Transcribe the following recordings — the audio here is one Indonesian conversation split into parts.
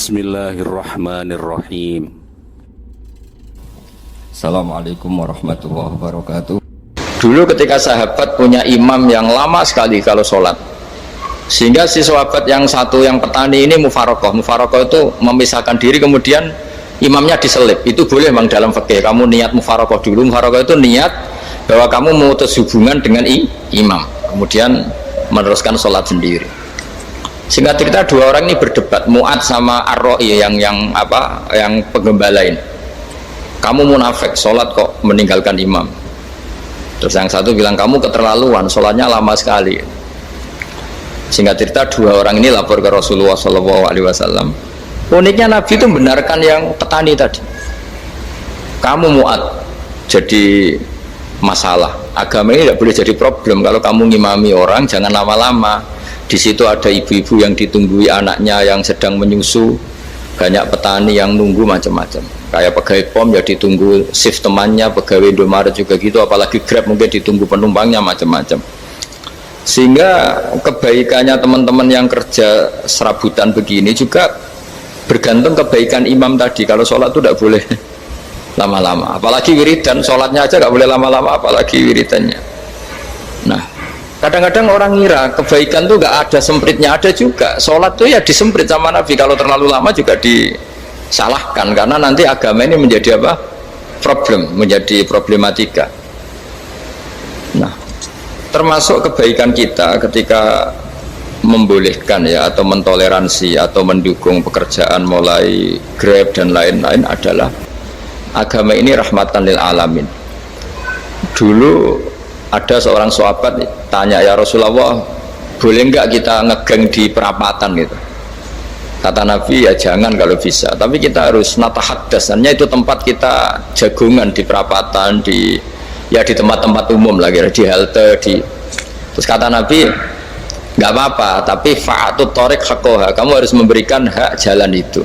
Bismillahirrahmanirrahim. Assalamualaikum warahmatullahi wabarakatuh. Dulu ketika sahabat punya imam yang lama sekali kalau sholat, sehingga si sahabat yang satu yang petani ini mufarokoh itu memisahkan diri, kemudian imamnya diselip. Itu boleh memang dalam fikih. Kamu niat mufarokoh dulu. Mufarokoh itu niat bahwa kamu memutus hubungan dengan imam, kemudian meneruskan sholat sendiri. Singkat cerita, dua orang ini berdebat, Mu'ad sama Ar-Ra'i yang penggembala ini. Kamu munafik, sholat kok meninggalkan imam. Terus yang satu bilang, kamu keterlaluan, sholatnya lama sekali. Singkat cerita, dua orang ini lapor ke Rasulullah SAW. Uniknya Nabi itu membenarkan yang petani tadi. Kamu Mu'ad jadi masalah. Agama ini tidak boleh jadi problem. Kalau kamu ngimami orang, jangan lama-lama. Di situ ada ibu-ibu yang ditunggui anaknya yang sedang menyusu, banyak petani yang nunggu macam-macam. Kayak pegawai POM ya ditunggu shift temannya, pegawai Indomaret juga gitu, apalagi Grab mungkin ditunggu penumpangnya macam-macam. Sehingga kebaikannya teman-teman yang kerja serabutan begini juga bergantung kebaikan imam tadi. Kalau sholat itu tidak boleh lama-lama, apalagi wiridan, sholatnya aja nggak boleh lama-lama, apalagi wiridannya. Nah, kadang-kadang orang ngira kebaikan tuh nggak ada sempritnya, ada juga. Sholat tuh ya disemprit sama Nabi, kalau terlalu lama juga disalahkan, karena nanti agama ini menjadi apa? Menjadi problematika. Nah, termasuk kebaikan kita ketika membolehkan ya, atau mentoleransi atau mendukung pekerjaan mulai Grab dan lain-lain adalah agama ini rahmatan lil alamin. Dulu ada seorang sahabat tanya, ya Rasulullah, boleh nggak kita ngegeng di perapatan gitu? Kata Nabi, ya jangan kalau bisa, tapi kita harus natahaddasannya, itu tempat kita jagungan di perapatan, di tempat-tempat umum lagi, di halte, terus kata Nabi, nggak apa-apa, tapi fa'atut thoriq haqqaha, kamu harus memberikan hak jalan itu.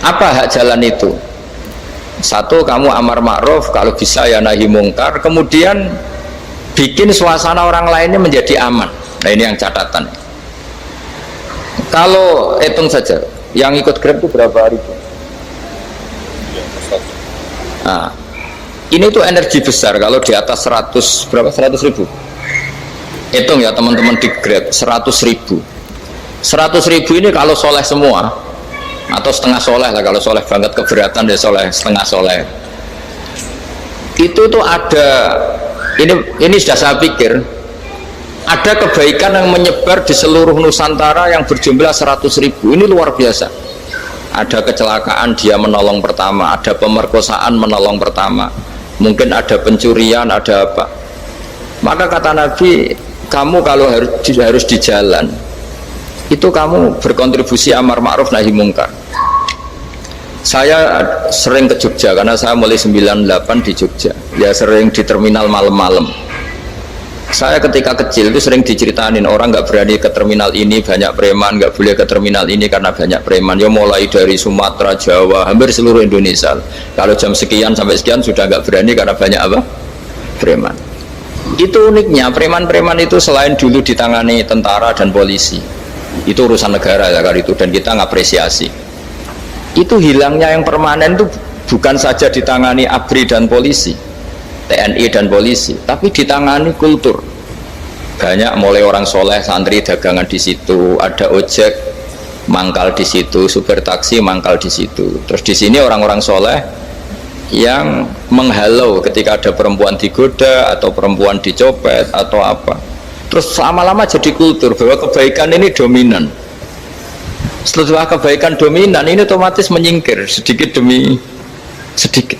Apa hak jalan itu? Satu, kamu amar ma'ruf, kalau bisa ya nahi mungkar, kemudian bikin suasana orang lainnya menjadi aman. Nah, ini yang catatan. Kalau hitung saja, yang ikut Grab itu berapa ribu? Nah, ini tuh energi besar kalau di atas 100 ribu. Hitung ya teman-teman di Grab, 100 ribu. 100 ribu ini kalau soleh semua, atau setengah soleh lah, kalau soleh banget keberatan dia soleh, setengah soleh. Itu tuh ada, ini sudah saya pikir, ada kebaikan yang menyebar di seluruh Nusantara yang berjumlah 100 ribu. Ini luar biasa. Ada kecelakaan, dia menolong pertama, ada pemerkosaan, menolong pertama, mungkin ada pencurian, ada apa. Maka kata Nabi, kamu kalau harus di jalan itu kamu berkontribusi amar ma'ruf nahi mungkar. Saya sering ke Jogja karena saya mulai 98 di Jogja, ya sering di terminal malam-malam. Saya ketika kecil itu sering diceritain, orang nggak berani ke terminal ini banyak preman, nggak boleh ke terminal ini karena banyak preman. Ya mulai dari Sumatera, Jawa, hampir seluruh Indonesia. Kalau jam sekian sampai sekian sudah nggak berani karena banyak apa? Preman. Itu uniknya, preman-preman itu selain dulu ditangani tentara dan polisi, itu urusan negara ya kali itu, dan kita ngapresiasi. Itu hilangnya yang permanen itu bukan saja ditangani ABRI dan polisi, TNI dan polisi, tapi ditangani kultur. Banyak mulai orang soleh, santri dagangan di situ, ada ojek mangkal di situ, supir taksi mangkal di situ. Terus di sini orang-orang soleh yang menghalau ketika ada perempuan digoda atau perempuan dicopet atau apa. Terus lama-lama jadi kultur bahwa kebaikan ini dominan. Setelah kebaikan dominan ini otomatis menyingkir sedikit demi sedikit.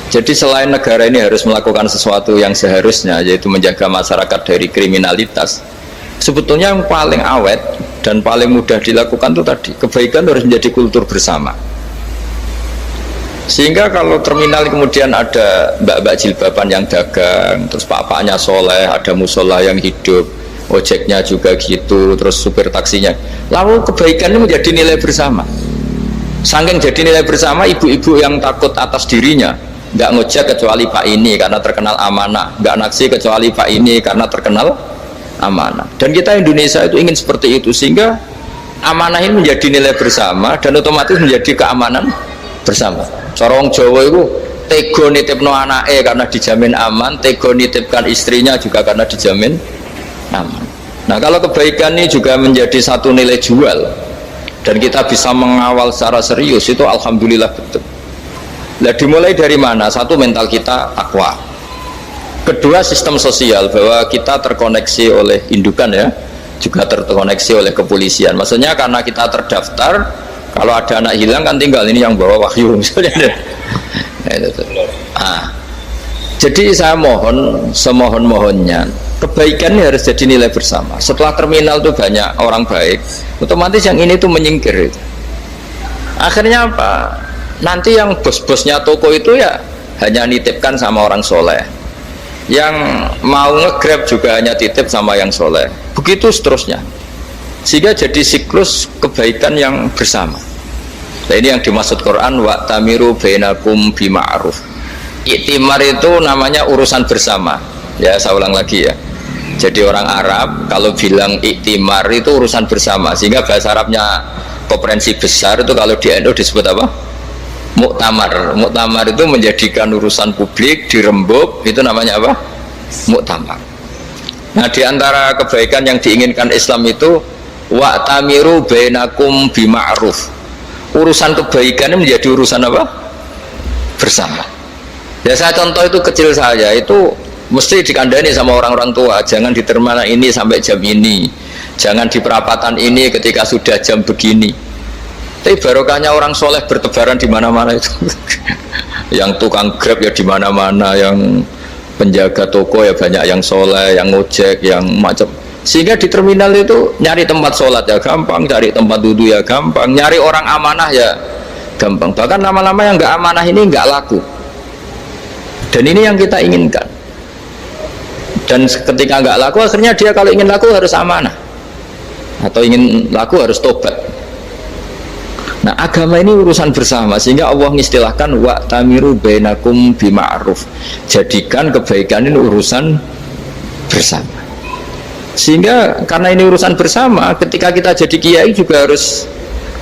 Jadi selain negara ini harus melakukan sesuatu yang seharusnya, yaitu menjaga masyarakat dari kriminalitas, sebetulnya yang paling awet dan paling mudah dilakukan itu tadi, kebaikan harus menjadi kultur bersama. Sehingga kalau terminal kemudian ada mbak-mbak jilbaban yang dagang, terus pak-paknya soleh, ada musola yang hidup, ojeknya juga gitu, terus supir taksinya, lalu kebaikan ini menjadi nilai bersama. Saking jadi nilai bersama, ibu-ibu yang takut atas dirinya nggak ngojek kecuali pak ini karena terkenal amanah, nggak naksi kecuali pak ini karena terkenal amanah. Dan kita Indonesia itu ingin seperti itu, sehingga amanah ini menjadi nilai bersama dan otomatis menjadi keamanan bersama. Cara wong Jawa itu tego nitipno anake karena dijamin aman, tego nitipkan istrinya juga karena dijamin aman. Nah, kalau kebaikan ini juga menjadi satu nilai jual dan kita bisa mengawal secara serius, itu alhamdulillah betul. Nah, dimulai dari mana? Satu, mental kita takwa. Kedua, sistem sosial, bahwa kita terkoneksi oleh indukan ya, juga terkoneksi oleh kepolisian. Maksudnya karena kita terdaftar, kalau ada anak hilang kan tinggal ini yang bawa wahyu misalnya. Nah, jadi saya mohon, semohon-mohonnya kebaikan ini harus jadi nilai bersama. Setelah terminal tuh banyak orang baik, otomatis yang ini tuh menyingkir itu. Akhirnya apa? Nanti yang bos-bosnya toko itu ya hanya nitipkan sama orang soleh, yang mau nge-grab juga hanya titip sama yang soleh, begitu seterusnya, sehingga jadi siklus kebaikan yang bersama. Nah, ini yang dimaksud Quran, wa tamiru bainakum bima'ruf. Iktimar itu namanya urusan bersama ya, saya ulang lagi ya. Jadi orang Arab kalau bilang iktimar itu urusan bersama, sehingga bahasa Arabnya konferensi besar itu kalau di NU disebut apa? Muktamar. Muktamar itu menjadikan urusan publik dirembuk, itu namanya apa? Muktamar. Nah, di antara kebaikan yang diinginkan Islam itu wa tamiru bainakum bima'ruf. Urusan kebaikan ini menjadi urusan apa? Bersama. Ya, saya contoh itu kecil saya itu mesti dikandani sama orang-orang tua, jangan di terminal ini sampai jam ini, jangan di perapatan ini ketika sudah jam begini. Tapi barokahnya orang soleh bertebaran di mana-mana itu. Yang tukang grab ya di mana-mana, yang penjaga toko ya banyak yang soleh, yang ngojek, yang macam. Sehingga di terminal itu nyari tempat sholat ya gampang, cari tempat duduk ya gampang, nyari orang amanah ya gampang. Bahkan lama-lama yang nggak amanah ini nggak laku. Dan ini yang kita inginkan. Dan ketika nggak laku, akhirnya dia kalau ingin laku harus amanah, atau ingin laku harus tobat. Nah, agama ini urusan bersama, sehingga Allah mengistilahkan wa tamiru bainakum bima'ruf. Jadikan kebaikan ini urusan bersama. Sehingga karena ini urusan bersama, ketika kita jadi kiai juga harus,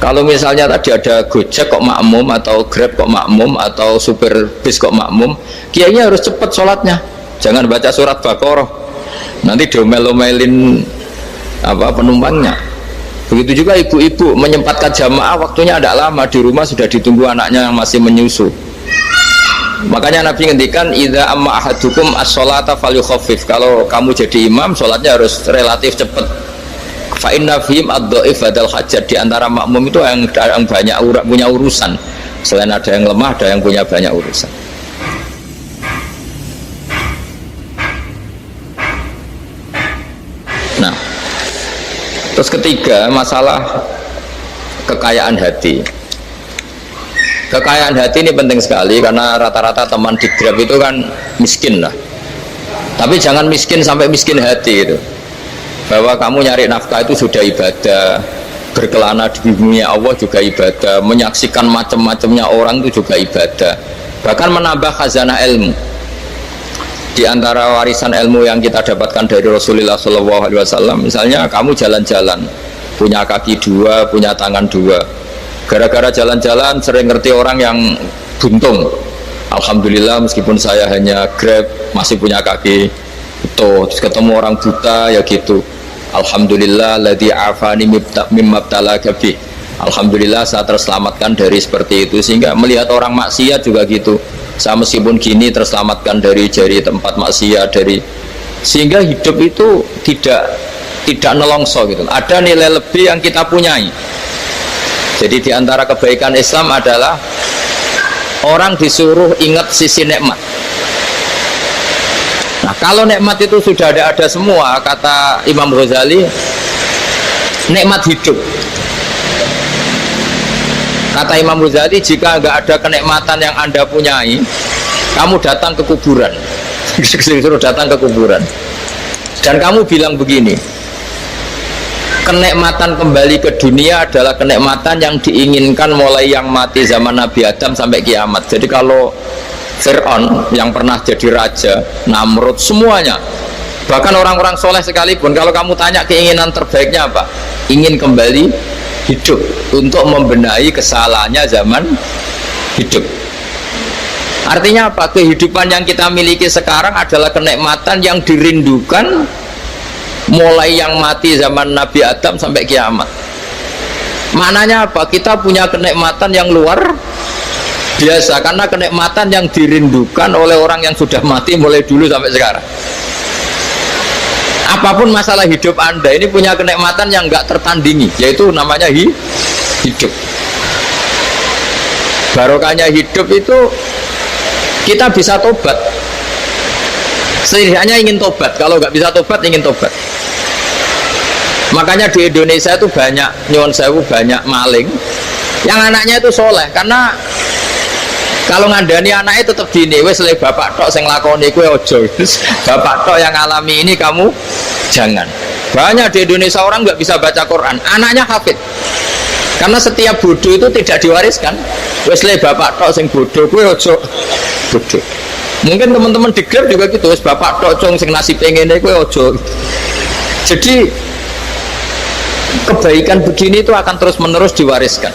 kalau misalnya tadi ada Gojek kok makmum, atau Grab kok makmum, atau supir bis kok makmum, kiainya harus cepat sholatnya, jangan baca surat Baqarah, nanti diomel-omelin apa penumpangnya. Begitu juga ibu-ibu menyempatkan jamaah, waktunya tidak lama, di rumah sudah ditunggu anaknya yang masih menyusu. Makanya Nabi ngendikan idza amma ahadukum as-sholata falyukhaffif. Kalau kamu jadi imam, sholatnya harus relatif cepat. Fa inna fihim ad-dhaif badal hajat. Di antara makmum itu yang banyak punya urusan. Selain ada yang lemah, ada yang punya banyak urusan. Nah, terus ketiga, masalah kekayaan hati. Kekayaan hati ini penting sekali, karena rata-rata teman di Grab itu kan miskin lah. Tapi jangan miskin sampai miskin hati itu. Bahwa kamu nyari nafkah itu sudah ibadah, berkelana di dunia Allah juga ibadah, menyaksikan macam-macamnya orang itu juga ibadah. Bahkan menambah khazanah ilmu. Di antara warisan ilmu yang kita dapatkan dari Rasulullah SAW, misalnya kamu jalan-jalan, punya kaki dua, punya tangan dua. Gara-gara jalan-jalan sering ngerti orang yang buntung. Alhamdulillah meskipun saya hanya Grab masih punya kaki utuh. Terus ketemu orang buta ya gitu. Alhamdulillah ladzi afani mimma btalaka bih. Alhamdulillah saya terselamatkan dari seperti itu. Sehingga melihat orang maksiat juga gitu. Saya meskipun gini terselamatkan dari tempat maksiat, dari, sehingga hidup itu tidak nelongso gitu. Ada nilai lebih yang kita punyai. Jadi di antara kebaikan Islam adalah orang disuruh ingat sisi nikmat. Nah, kalau nikmat itu sudah ada semua, kata Imam Ghazali, nikmat hidup. Kata Imam Ghazali, jika nggak ada kenikmatan yang Anda punyai, kamu datang ke kuburan. Disuruh datang ke kuburan. Dan kamu bilang begini, kenikmatan kembali ke dunia adalah kenikmatan yang diinginkan mulai yang mati zaman Nabi Adam sampai kiamat. Jadi kalau Fir'aun yang pernah jadi raja, Namrud, semuanya, bahkan orang-orang soleh sekalipun, kalau kamu tanya keinginan terbaiknya apa, ingin kembali hidup untuk membenahi kesalahannya zaman hidup. Artinya apa? Kehidupan yang kita miliki sekarang adalah kenikmatan yang dirindukan mulai yang mati zaman Nabi Adam sampai kiamat. Maknanya apa? Kita punya kenikmatan yang luar biasa karena kenikmatan yang dirindukan oleh orang yang sudah mati mulai dulu sampai sekarang. Apapun masalah hidup Anda ini punya kenikmatan yang nggak tertandingi, yaitu namanya hidup. Barokahnya hidup itu kita bisa tobat. Setidaknya ingin tobat. Kalau nggak bisa tobat, ingin tobat. Makanya di Indonesia itu banyak nyuwun sewu, banyak maling yang anaknya itu soleh. Karena kalau ngandani anaknya tetap gini, wes le bapak tok sing lakoni kowe ojo. Bapak tok yang alami ini kamu jangan. Banyak di Indonesia orang nggak bisa baca Quran, anaknya hafid. Karena setiap bodoh itu tidak diwariskan. Wes le bapak tok sing bodoh kowe ojo bodoh. Mungkin teman-teman di Grab juga gitu, wes bapak tok cong sing nasib ngene kowe ojo. Jadi kebaikan begini itu akan terus-menerus diwariskan.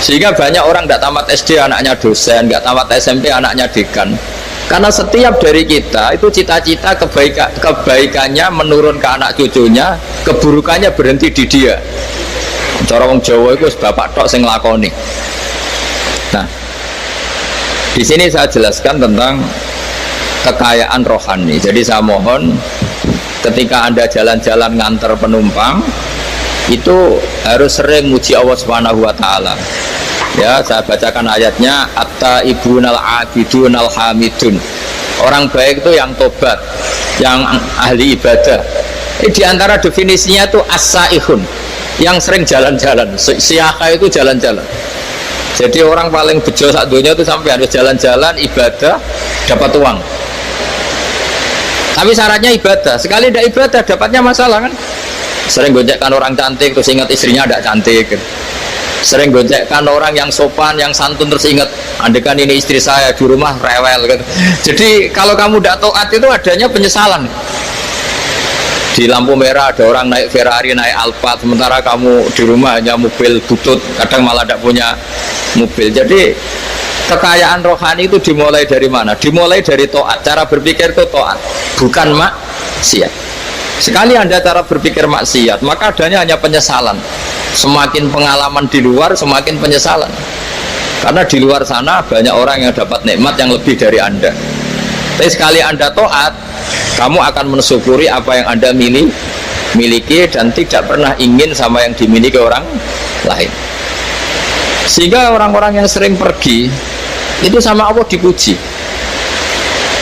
Sehingga banyak orang tidak tamat SD anaknya dosen, nggak tamat SMP anaknya dekan. Karena setiap dari kita itu cita-cita kebaikannya menurun ke anak cucunya, keburukannya berhenti di dia. Cara wong Jawa itu bapak tok sing lakoni. Nah, di sini saya jelaskan tentang kekayaan rohani. Jadi saya mohon ketika Anda jalan-jalan nganter penumpang itu harus sering muji Allah Subhanahu wa taala. Ya, saya bacakan ayatnya, at-taibunal abidunal hamidun. Orang baik itu yang tobat, yang ahli ibadah. Di antara definisinya itu as-saihun, yang sering jalan-jalan. Siyaka itu jalan-jalan. Jadi orang paling bejo sak dunia itu sampai harus jalan-jalan ibadah dapat uang. Tapi syaratnya ibadah. Sekali tidak ibadah dapatnya masalah kan? Sering gonjekkan orang cantik terus ingat istrinya tidak cantik. Sering gonjekkan orang yang sopan, yang santun terus ingat andekan ini istri saya di rumah rewel gitu. Jadi kalau kamu tidak taat itu adanya penyesalan. Di lampu merah ada orang naik Ferrari, naik Alphard, sementara kamu di rumah hanya mobil butut, kadang malah tidak punya mobil. Jadi kekayaan rohani itu dimulai dari mana? Dimulai dari taat. Cara berpikir itu taat, bukan maksiat. Sekali Anda cara berpikir maksiat, maka adanya hanya penyesalan. Semakin pengalaman di luar, semakin penyesalan. Karena di luar sana banyak orang yang dapat nikmat yang lebih dari Anda. Tapi sekali Anda taat, kamu akan mensyukuri apa yang Anda miliki dan tidak pernah ingin sama yang dimiliki orang lain. Sehingga orang-orang yang sering pergi itu sama Allah dipuji.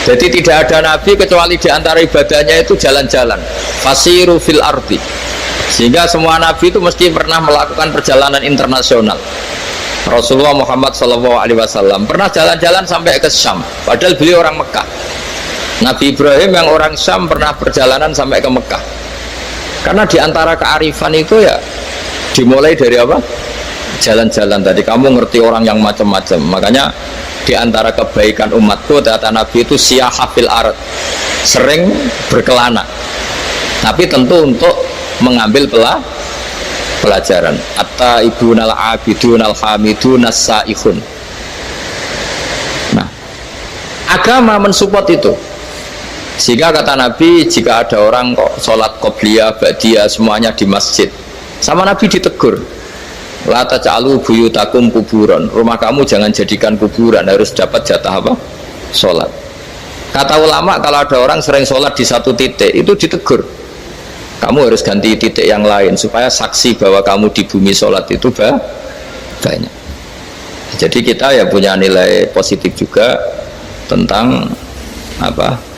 Jadi tidak ada nabi kecuali di antara ibadahnya itu jalan-jalan. Fasiru fil ardi. Sehingga semua nabi itu mesti pernah melakukan perjalanan internasional. Rasulullah Muhammad SAW pernah jalan-jalan sampai ke Syam, padahal beliau orang Mekah. Nabi Ibrahim yang orang Syam pernah perjalanan sampai ke Mekah. Karena di antara kearifan itu ya dimulai dari apa? Jalan-jalan tadi. Kamu ngerti orang yang macam-macam. Makanya di antara kebaikan umatku kata Nabi itu siyahah fil ard, sering berkelana. Tapi tentu untuk mengambil pelajaran. At-taibunal abidunal hamidunas saihun. Nah, agama mensupport itu. Sehingga kata Nabi, jika ada orang kok sholat qobliyah, ba'diyah semuanya di masjid, sama Nabi ditegur, la taj'alu buyutakum kuburan, rumah kamu jangan jadikan kuburan, harus dapat jatah apa? Sholat. Kata ulama, kalau ada orang sering sholat di satu titik, itu ditegur, kamu harus ganti titik yang lain supaya saksi bahwa kamu di bumi sholat itu banyak. Jadi kita ya punya nilai positif juga tentang apa?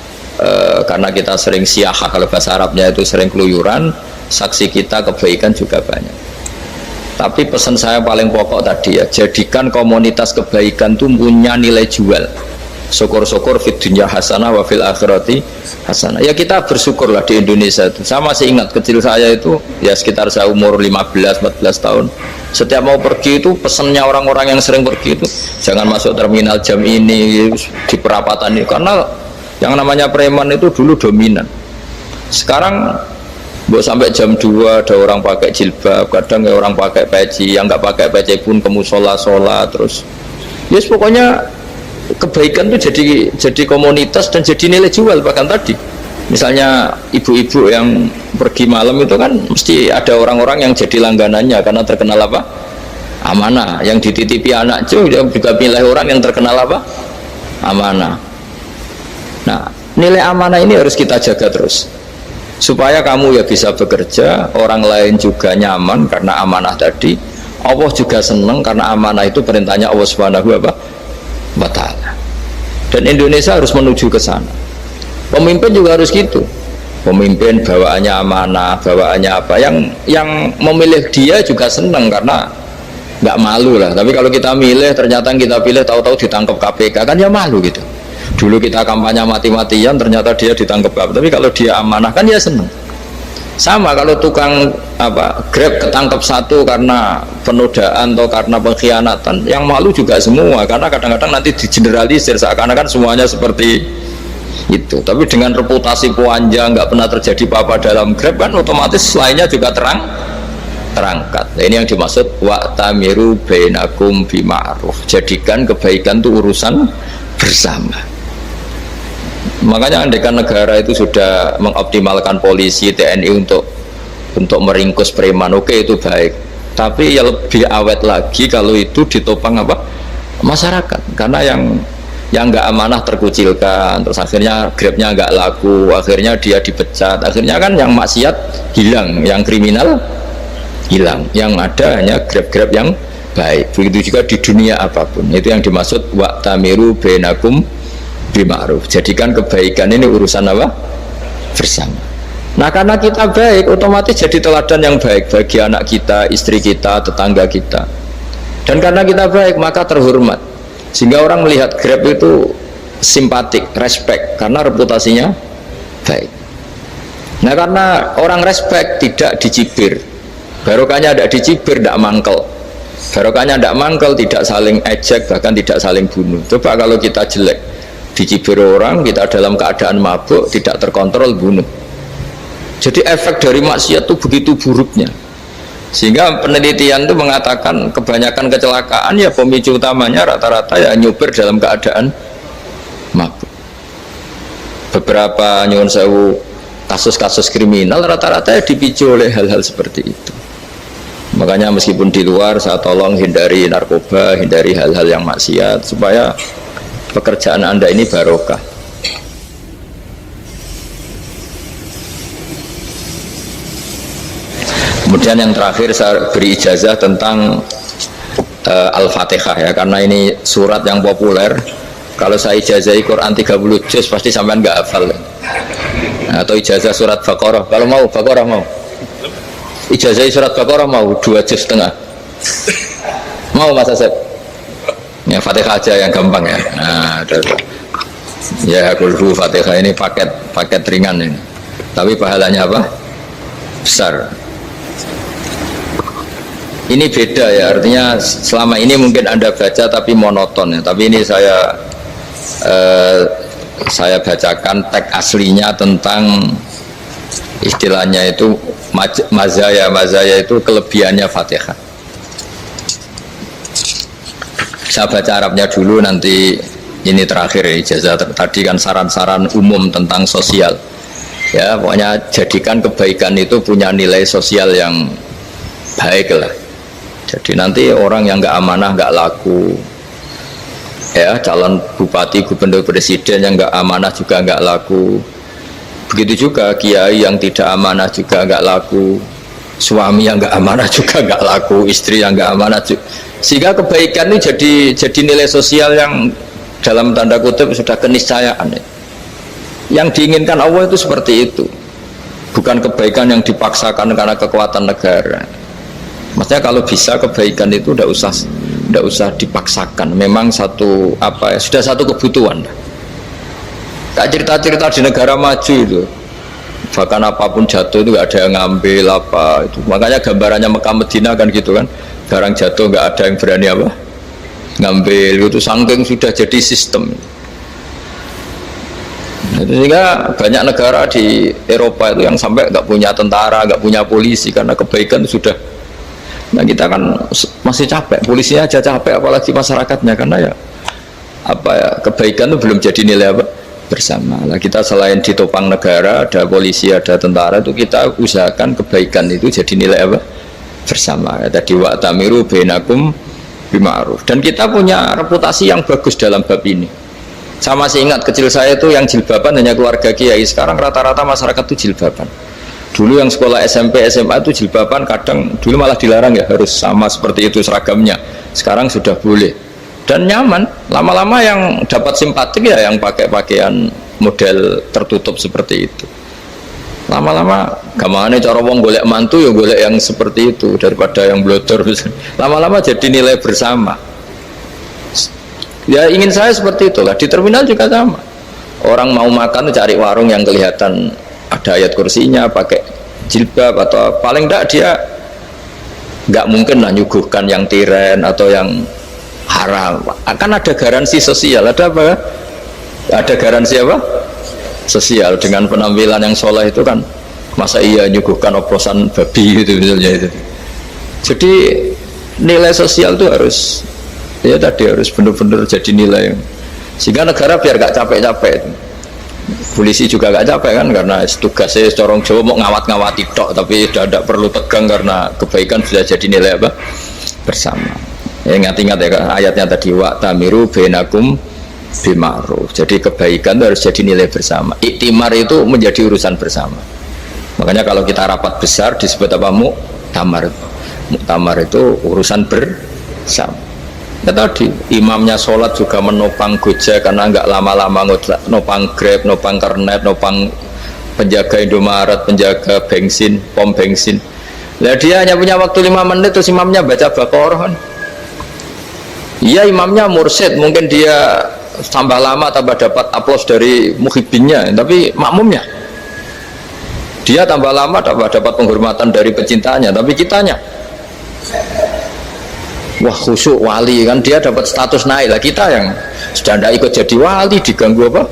Karena kita sering siyahah, kalau bahasa Arabnya itu sering keluyuran, saksi kita kebaikan juga banyak. Tapi pesan saya paling pokok tadi ya, jadikan komunitas kebaikan itu punya nilai jual. Syukur-syukur fid dunya hasanah wa fil akhirati hasanah. Ya kita bersyukurlah di Indonesia itu. Saya masih ingat kecil saya itu ya sekitar saya umur 15-14 tahun. Setiap mau pergi itu pesannya orang-orang yang sering pergi itu jangan masuk terminal jam ini di perapatan ini, karena yang namanya preman itu dulu dominan. Sekarang sampai jam 2 ada orang pakai jilbab, kadang ya orang pakai peci, yang nggak pakai peci pun ke musola sholat terus. Yes, pokoknya kebaikan itu jadi komunitas dan jadi nilai jual. Bahkan tadi misalnya ibu-ibu yang pergi malam itu kan mesti ada orang-orang yang jadi langganannya karena terkenal apa? Amanah. Yang dititipi anak juga pilih orang yang terkenal apa? Amanah. Nah, nilai amanah ini harus kita jaga terus supaya kamu ya bisa bekerja, orang lain juga nyaman karena amanah tadi, Allah juga senang karena amanah itu perintahnya Allah Subhanahu wa ta'ala. Dan Indonesia harus menuju ke sana. Pemimpin juga harus gitu. Pemimpin bawaannya amanah, bawaannya apa, yang memilih dia juga senang karena nggak malu lah. Tapi kalau kita milih, ternyata kita pilih tahu-tahu ditangkap KPK, kan ya malu gitu. Dulu kita kampanye mati-matian, ternyata dia ditangkap KPK. Tapi kalau dia amanah kan ya senang. Sama kalau tukang Grab ketangkap satu karena penodaan atau karena pengkhianatan, yang malu juga semua, karena kadang-kadang nanti digeneralisir seakan-akan semuanya seperti itu. Tapi dengan reputasi panjang, nggak pernah terjadi apa-apa dalam Grab, kan otomatis lainnya juga terangkat. Nah, ini yang dimaksud wa'tamiru bainakum bima'ruf. Jadikan kebaikan itu urusan bersama. Makanya andaikan negara itu sudah mengoptimalkan polisi, TNI untuk meringkus preman, oke, itu baik. Tapi ya lebih awet lagi kalau itu ditopang masyarakat, karena yang nggak amanah terkucilkan, terus akhirnya Grabnya nggak laku, akhirnya dia dipecat, akhirnya kan yang maksiat hilang, yang kriminal hilang, yang ada hanya Grab yang baik. Begitu juga di dunia apapun, itu yang dimaksud wa'tamiru bainakum bima'ruf. Jadikan kebaikan ini urusan bersama. Nah, karena kita baik, otomatis jadi teladan yang baik bagi anak kita, istri kita, tetangga kita. Dan karena kita baik, maka terhormat. Sehingga orang melihat Grab itu simpatik, respect, karena reputasinya baik. Nah, karena orang respect, tidak dicibir. Barokahnya tidak dicibir, tidak mangkel. Barokahnya tidak mangkel, tidak saling ejek, bahkan tidak saling bunuh. Coba kalau kita jelek, dicibir orang, kita dalam keadaan mabuk, tidak terkontrol, bunuh. Jadi efek dari maksiat itu begitu buruknya, sehingga penelitian itu mengatakan kebanyakan kecelakaan ya pemicu utamanya rata-rata ya nyupir dalam keadaan mabuk. Beberapa nyuwun sewu kasus-kasus kriminal rata-rata ya dipicu oleh hal-hal seperti itu. Makanya meskipun di luar saya tolong hindari narkoba, hindari hal-hal yang maksiat supaya pekerjaan Anda ini barokah. Kemudian yang terakhir saya beri ijazah tentang Al-Fatihah ya, karena ini surat yang populer. Kalau saya ijazahi Quran 30 juz pasti sampean nggak hafal. Nah, atau ijazah surat Baqarah, kalau mau Baqarah mau. Ijazahi surat Baqarah mau 2 juz setengah. Mau Mas Asep? Ya Fatihah aja yang gampang ya. Nah, ya kulhu Fatihah ini paket ringan ini. Tapi pahalanya apa? Besar. Ini beda ya, artinya selama ini mungkin Anda baca tapi monoton ya. Tapi ini saya bacakan teks aslinya tentang istilahnya itu mazaya itu kelebihannya Fatihah. Saya baca Arabnya dulu, nanti ini terakhir ya, ijazah tadi kan saran-saran umum tentang sosial ya, pokoknya jadikan kebaikan itu punya nilai sosial yang baik lah. Jadi nanti orang yang nggak amanah nggak laku ya, calon bupati, gubernur, presiden yang nggak amanah juga nggak laku. Begitu juga kiai yang tidak amanah juga nggak laku, suami yang nggak amanah juga nggak laku, istri yang nggak amanah juga. Sehingga kebaikan ini jadi nilai sosial yang dalam tanda kutip sudah keniscayaan. Yang diinginkan Allah itu seperti itu, bukan kebaikan yang dipaksakan karena kekuatan negara. Maksudnya kalau bisa kebaikan itu tidak usah dipaksakan. Memang sudah satu kebutuhan. Kayak cerita-cerita di negara maju itu, bahkan apapun jatuh itu nggak ada yang ngambil apa itu. Makanya gambarannya Mekah Medina kan gitu kan, barang jatuh nggak ada yang berani ngambil itu, saking sudah jadi sistem. Sehingga banyak negara di Eropa itu yang sampai nggak punya tentara, nggak punya polisi karena kebaikan sudah. Nah kita kan masih capek, polisinya aja capek, apalagi masyarakatnya karena ya apa ya kebaikan itu belum jadi nilai apa bersama. Nah kita selain ditopang negara, ada polisi, ada tentara itu kita usahakan kebaikan itu jadi nilai apa bersama. Ya, tadi wa'tamiru bainakum bima'ruf. Dan kita punya reputasi yang bagus dalam bab ini. Saya masih ingat kecil saya itu yang jilbaban hanya keluarga kiai. Sekarang rata-rata masyarakat itu jilbaban. Dulu yang sekolah SMP, SMA itu jilbaban kadang dulu malah dilarang ya harus sama seperti itu seragamnya. Sekarang sudah boleh dan nyaman. Lama-lama yang dapat simpatik ya yang pakai pakaian model tertutup seperti itu. Lama-lama gamane cara wong golek mantu ya golek yang seperti itu daripada yang blodor. Lama-lama jadi nilai bersama. Ya ingin saya seperti itulah. Di terminal juga sama. Orang mau makan cari warung yang kelihatan ada ayat kursinya, pakai jilbab atau paling tidak dia nggak mungkin lah nyuguhkan yang tiren atau yang haram. Akan ada garansi sosial. Ada apa? Ada garansi apa? Sosial dengan penampilan yang soleh itu kan. Masa iya nyuguhkan oplosan babi gitu misalnya itu. Jadi nilai sosial itu harus ya tadi harus benar-benar jadi nilai sehingga negara biar gak capek-capek. Polisi juga gak capek kan karena tugasnya corong Jawa mau ngawat-ngawati tok tapi tidak perlu tegang karena kebaikan sudah jadi nilai apa bersama. Ya, ingat-ingat ya ayatnya tadi wa'tamiru bainakum bima'ruf. Jadi kebaikan itu harus jadi nilai bersama. Iktimar itu menjadi urusan bersama. Makanya kalau kita rapat besar disebut apa muktamar. Muktamar itu urusan bersama. Ya tadi imamnya sholat juga menopang Gojek karena nggak lama-lama nopang Grab, nopang Kernet, nopang penjaga Indomaret, penjaga bensin, pom bensin. Nah dia hanya punya waktu 5 menit terus imamnya baca Baqarah kan. Iya imamnya mursyid, mungkin dia tambah lama tambah dapat aplaus dari muhibbinnya, tapi makmumnya dia tambah lama tambah dapat penghormatan dari pecintanya, tapi kitanya wah khusyuk wali kan dia dapat status naik lah, kita yang sudah tidak ikut jadi wali diganggu apa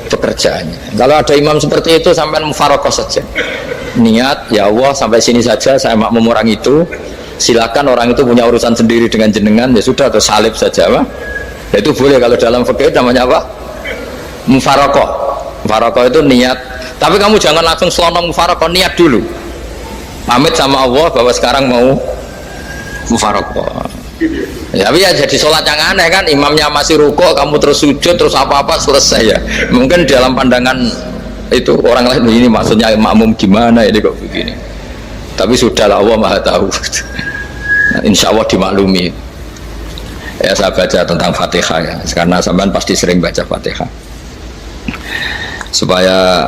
pekerjaannya. Kalau ada imam seperti itu sampai mufarokoh saja niat ya Allah sampai sini saja saya makmum orang itu, silakan orang itu punya urusan sendiri dengan jenengan ya sudah atau salib saja apa ya, itu boleh. Kalau dalam fikih namanya apa mufarokoh. Mufarokoh itu niat, tapi kamu jangan langsung selonong mufarokoh, niat dulu pamit sama Allah bahwa sekarang mau mufarokoh. Ya, tapi ya jadi sholat yang aneh kan, imamnya masih rukuk, kamu terus sujud, terus apa-apa selesai ya. Mungkin dalam pandangan itu orang lain ini maksudnya makmum gimana ini kok begini. Tapi sudahlah Allah Maha tahu. Nah, insya Allah dimaklumi. Ya saya baca tentang Fatihah ya, karena sampean pasti sering baca Fatihah. Supaya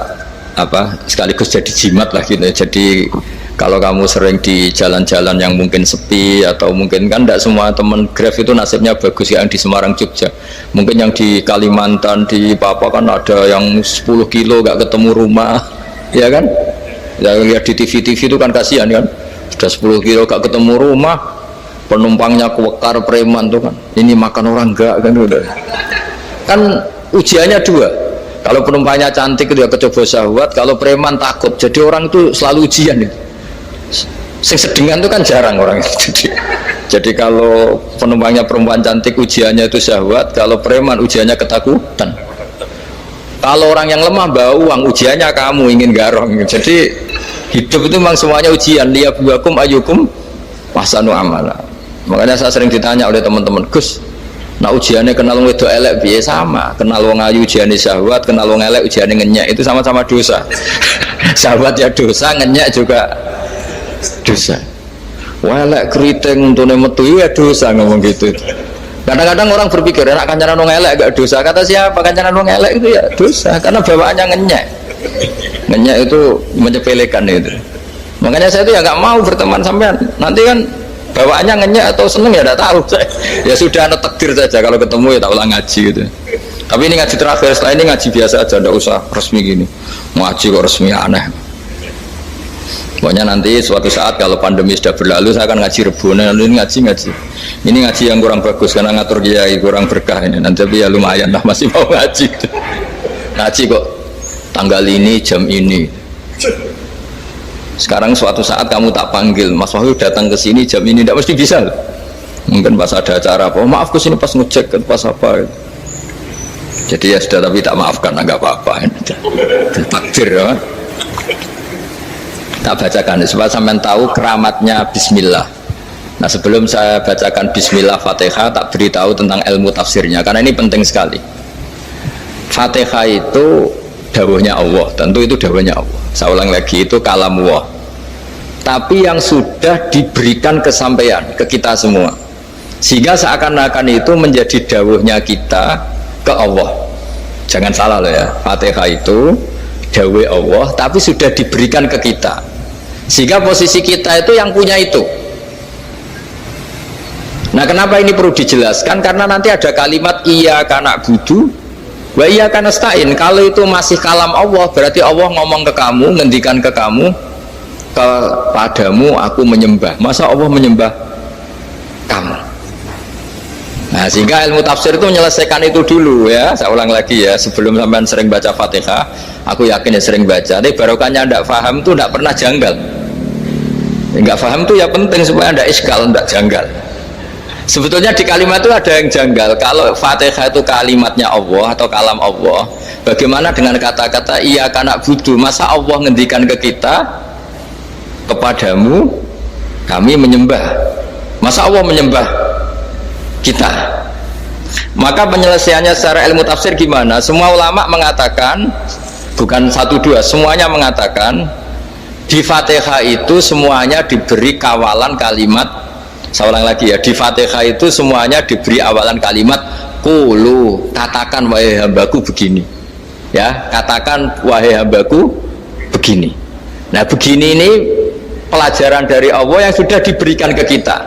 apa sekaligus jadi jimat lah gitu. Jadi kalau kamu sering di jalan-jalan yang mungkin sepi atau mungkin kan tidak semua teman Grab itu nasibnya bagus yang di Semarang Jogja, mungkin yang di Kalimantan di Papua kan ada yang 10 kilo gak ketemu rumah ya kan ya, lihat di TV itu kan kasihan kan sudah 10 kilo gak ketemu rumah, penumpangnya kuwekar preman tuh kan, ini makan orang enggak kan udah kan ujiannya dua. Kalau penumpangnya cantik itu ya kecoba syahwat, kalau preman takut. Jadi orang itu selalu ujian ya. Sing sedengan itu kan jarang orang itu. Jadi kalau penumpangnya perempuan cantik ujiannya itu syahwat, kalau preman ujiannya ketakutan. Kalau orang yang lemah bawa uang ujiannya kamu ingin garong. Jadi hidup itu memang semuanya ujian. Liyabluwakum ayyukum ahsanu amala. Makanya saya sering ditanya oleh teman-teman, Gus, nah ujiannya kenal wong wedok elek piye? Sama, kenal wong ayu ujiannya syahwat, kenal wong elek ujiannya ngenyek, itu sama-sama dosa. Syahwat ya dosa, ngenyek juga dosa. Wah elek keriting untune metu ya dosa, ngomong gitu. Kadang-kadang orang berpikir enak kancanan wong elek gak dosa. Kata siapa kancanan wong elek itu ya dosa karena bawaannya ngenyek. Ngenyek itu menyepelekan itu. Makanya saya itu ya nggak mau berteman sampean. Nanti kan bawaannya ngenyek atau seneng ya tidak tahu. Ya sudah ada takdir saja, kalau ketemu ya tak ulang ngaji gitu. Tapi ini ngaji terakhir, setelah ini ngaji biasa aja, tidak usah resmi gini. Ngaji kok resmi aneh. Pokoknya nanti suatu saat kalau pandemi sudah berlalu saya akan ngaji Rebonan, ini ngaji. Ini ngaji yang kurang bagus karena ngatur kiai kurang berkah ini. Nanti tapi ya lumayan lah masih mau ngaji. Ngaji kok tanggal ini, jam ini. Sekarang suatu saat kamu tak panggil, Mas Wahyu datang ke sini jam ini, tidak mesti bisa. Mungkin pas ada acara apa, oh, maaf ke sini pas ngecek, pas apa. Jadi ya sudah, tapi tak maafkan, enggak apa-apa. Takdir ya. Tak bacakan supaya sampean tahu keramatnya Bismillah. Nah, sebelum saya bacakan Bismillah Fatihah, tak beritahu tentang ilmu tafsirnya karena ini penting sekali. Fatihah itu dawuhnya Allah, tentu itu dawuhnya Allah. Saya ulang lagi, itu kalamullah. Tapi yang sudah diberikan kesampaian ke kita semua, sehingga seakan-akan itu menjadi dawuhnya kita ke Allah. Jangan salah loh ya, Fatihah itu dawuh Allah, tapi sudah diberikan ke kita, sehingga posisi kita itu yang punya itu. Nah, kenapa ini perlu dijelaskan? Karena nanti ada kalimat iyyaka na'budu wa iyyaka nasta'in. Kalau itu masih kalam Allah, berarti Allah ngomong ke kamu, ngendikan ke kamu, kepadamu aku menyembah. Masa Allah menyembah kamu? Nah, sehingga ilmu tafsir itu menyelesaikan itu dulu ya. Saya ulang lagi ya, sebelum sampean sering baca Fatihah, aku yakin ya sering baca. Tapi barokahnya tidak paham itu tidak pernah janggal. Enggak paham itu ya penting supaya tidak iskal, tidak janggal. Sebetulnya di kalimat itu ada yang janggal. Kalau Fatihah itu kalimatnya Allah atau kalam Allah, bagaimana dengan kata-kata iyyaka na'budu? Masa Allah ngendikan ke kita, kepadamu kami menyembah? Masa Allah menyembah kita? Maka penyelesaiannya secara ilmu tafsir gimana? Semua ulama mengatakan, bukan satu dua, semuanya mengatakan di Fatihah itu semuanya diberi kawalan kalimat. Saya ulang lagi ya, di Fatihah itu semuanya diberi awalan kalimat qulu, katakan wahai hambaku begini ya, katakan wahai hambaku begini. Nah, begini ini pelajaran dari Allah yang sudah diberikan ke kita.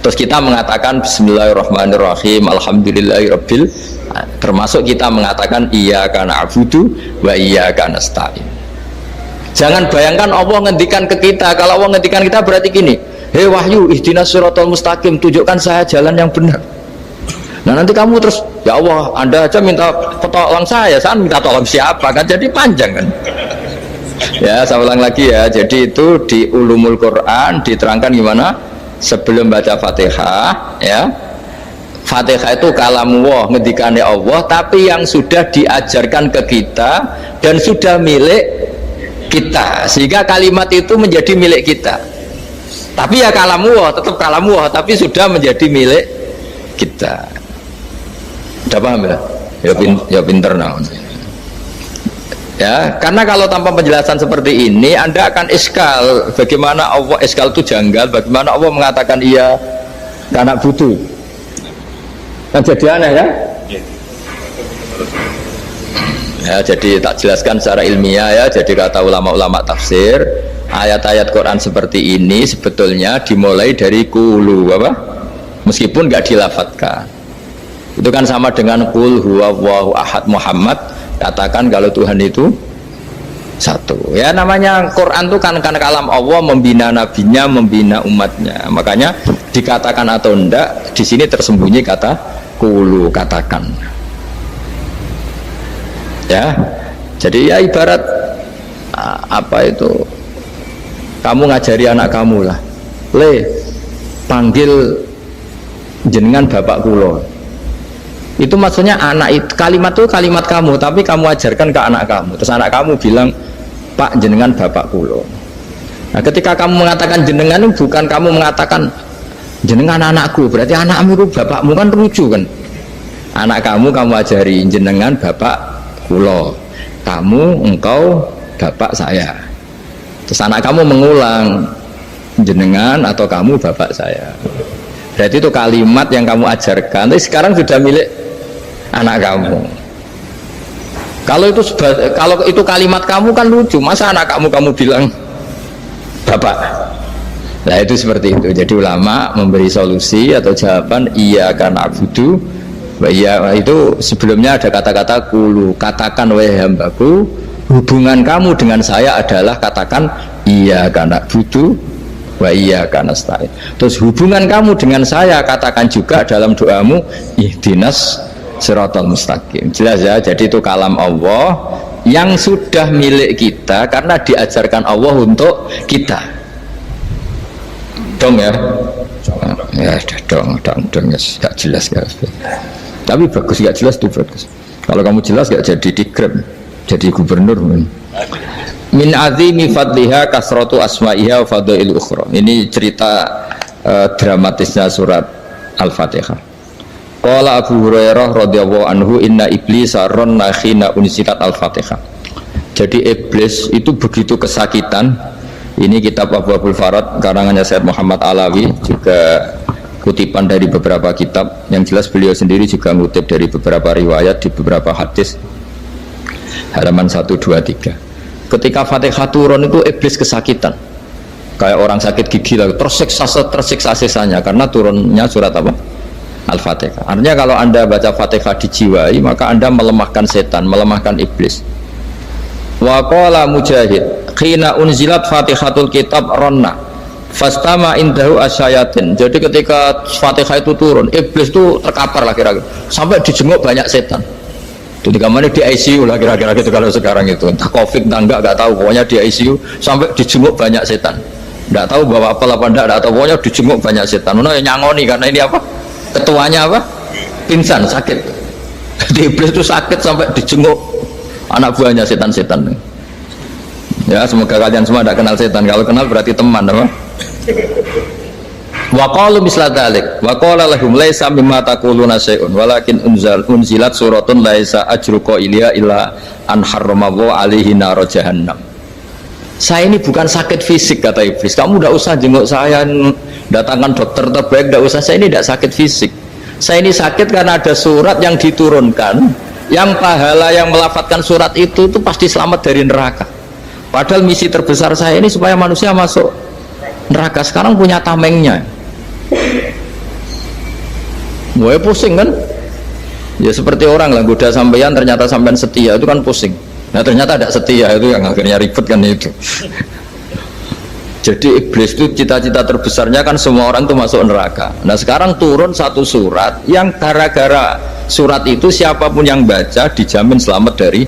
Terus kita mengatakan bismillahirrahmanirrahim, alhamdulillahirabbil, termasuk kita mengatakan iyyaka na'budu wa iyyaka nasta'in. Jangan bayangkan Allah ngendikan ke kita. Kalau Allah ngendikan kita berarti gini, hei Wahyu, ihdinas siratal mustaqim, tunjukkan saya jalan yang benar. Nah, nanti kamu terus, ya Allah, Anda aja minta tolong saya minta tolong siapa kan, jadi panjang kan. Ya, saya ulang lagi ya, jadi itu di ulumul Quran diterangkan gimana sebelum baca Fatihah ya. Fatihah itu kalamullah, ngendikannya Allah, tapi yang sudah diajarkan ke kita dan sudah milik kita, sehingga kalimat itu menjadi milik kita. Tapi ya kalamullah, tetap kalamullah, tapi sudah menjadi milik kita. Udah paham ya? Ya pinter nah. Ya, karena kalau tanpa penjelasan seperti ini, Anda akan iskal. Bagaimana Allah, iskal itu janggal. Bagaimana Allah mengatakan iya karena butuh? Kan jadi aneh kan? Ya, jadi tak jelaskan secara ilmiah ya. Jadi kata ulama-ulama tafsir, ayat-ayat Quran seperti ini sebetulnya dimulai dari qulu apa? Meskipun nggak dilafatkan. Itu kan sama dengan qul huwallahu ahad Muhammad, katakan kalau Tuhan itu satu. Ya, namanya Quran itu kan kalam Allah, membina nabinya, membina umatnya. Makanya dikatakan atau enggak, di sini tersembunyi kata qulu, katakan. Ya. Jadi ya ibarat apa itu? Kamu ngajari anak kamu lah, le panggil jenengan bapak kulo. Itu maksudnya anak itu, kalimat itu kalimat kamu, tapi kamu ajarkan ke anak kamu. Terus anak kamu bilang, Pak jenengan bapak kulo. Nah, ketika kamu mengatakan jenengan, bukan kamu mengatakan jenengan anakku, berarti anakmu itu bapakmu, kan lucu kan? Anak kamu ajari jenengan bapak kulo, kamu engkau bapak saya. Terus anak kamu mengulang, jenengan atau kamu bapak saya. Berarti itu kalimat yang kamu ajarkan, tapi sekarang sudah milik anak kamu. Kalau itu kalimat kamu kan lucu, masa anak kamu bilang bapak. Nah, itu seperti itu. Jadi ulama memberi solusi atau jawaban iyyaka na'budu wa iya, itu sebelumnya ada kata-kata qulu, katakan wahai hambaku, hubungan kamu dengan saya adalah katakan iyyaka na'budu wa iyyaka nasta'in. Terus hubungan kamu dengan saya katakan juga dalam doamu ihdinas siratal mustaqim. Jelas ya, jadi itu kalam Allah yang sudah milik kita karena diajarkan Allah untuk kita. Dong ya? Ya dong, gak jelas gak. Tapi bagus, gak jelas tuh bagus. Kalau kamu jelas gak jadi dikrem, jadi gubernur. Min azimi fadliha kasratu asma'iha wa fadail ukhra. Ini cerita dramatisnya surat Al-Fatihah. Qala Abu Hurairah radhiyallahu anhu inna iblisa ranna khina unsilat Al-Fatihah. Jadi iblis itu begitu kesakitan. Ini kitab Abwaabul Farad karangannya Syekh Muhammad Alawi, juga kutipan dari beberapa kitab. Yang jelas beliau sendiri juga ngutip dari beberapa riwayat di beberapa hadis. Halaman 123. Ketika Fatihah turun itu iblis kesakitan. Kayak orang sakit gigi lah, tersiksa sisanya karena turunnya surat apa? Al-Fatihah. Artinya kalau Anda baca Fatihah dijiwai, maka Anda melemahkan setan, melemahkan iblis. Wa qala Mujahid, khina unzilat Fatihatul Kitab ronna fastama indahu asyayatin. Jadi ketika Fatihah itu turun, iblis itu terkapar lah kira-kira. Sampai dijenguk banyak setan. Itu di kamarnya di ICU lah kira-kira gitu kalau sekarang itu. Entah Covid entah enggak tahu, pokoknya di ICU sampai dijenguk banyak setan. Enggak tahu bawa apa enggak tahu, pokoknya dijenguk banyak setan. Ono yang nyangoni karena ini apa? Ketuanya apa? Pingsan, sakit. Jadi iblis itu sakit sampai dijenguk anak buahnya setan-setan. Ya, semoga kalian semua tidak kenal setan. Kalau kenal berarti teman, apa? Wa qalu misla dzalik. Wa qala lahum laisa mimma taquluna syai'un walakin unzilat suratun laisa ajruqa ilya illa an harramahu alaihi nar jahannam. Saya ini bukan sakit fisik, kata iblis. Kamu tidak usah jenguk saya, datangkan dokter terbaik, tidak usah. Saya ini tidak sakit fisik. Saya ini sakit karena ada surat yang diturunkan, yang pahala yang melafatkan surat itu pasti selamat dari neraka. Padahal misi terbesar saya ini supaya manusia masuk neraka. Sekarang punya tamengnya. Gue pusing kan? Ya seperti orang lah, goda sampean ternyata sampean setia, itu kan pusing. Nah ternyata tidak setia, itu yang akhirnya ribet kan itu. Jadi iblis itu cita-cita terbesarnya kan semua orang itu masuk neraka. Nah sekarang turun satu surat yang gara-gara surat itu siapapun yang baca dijamin selamat dari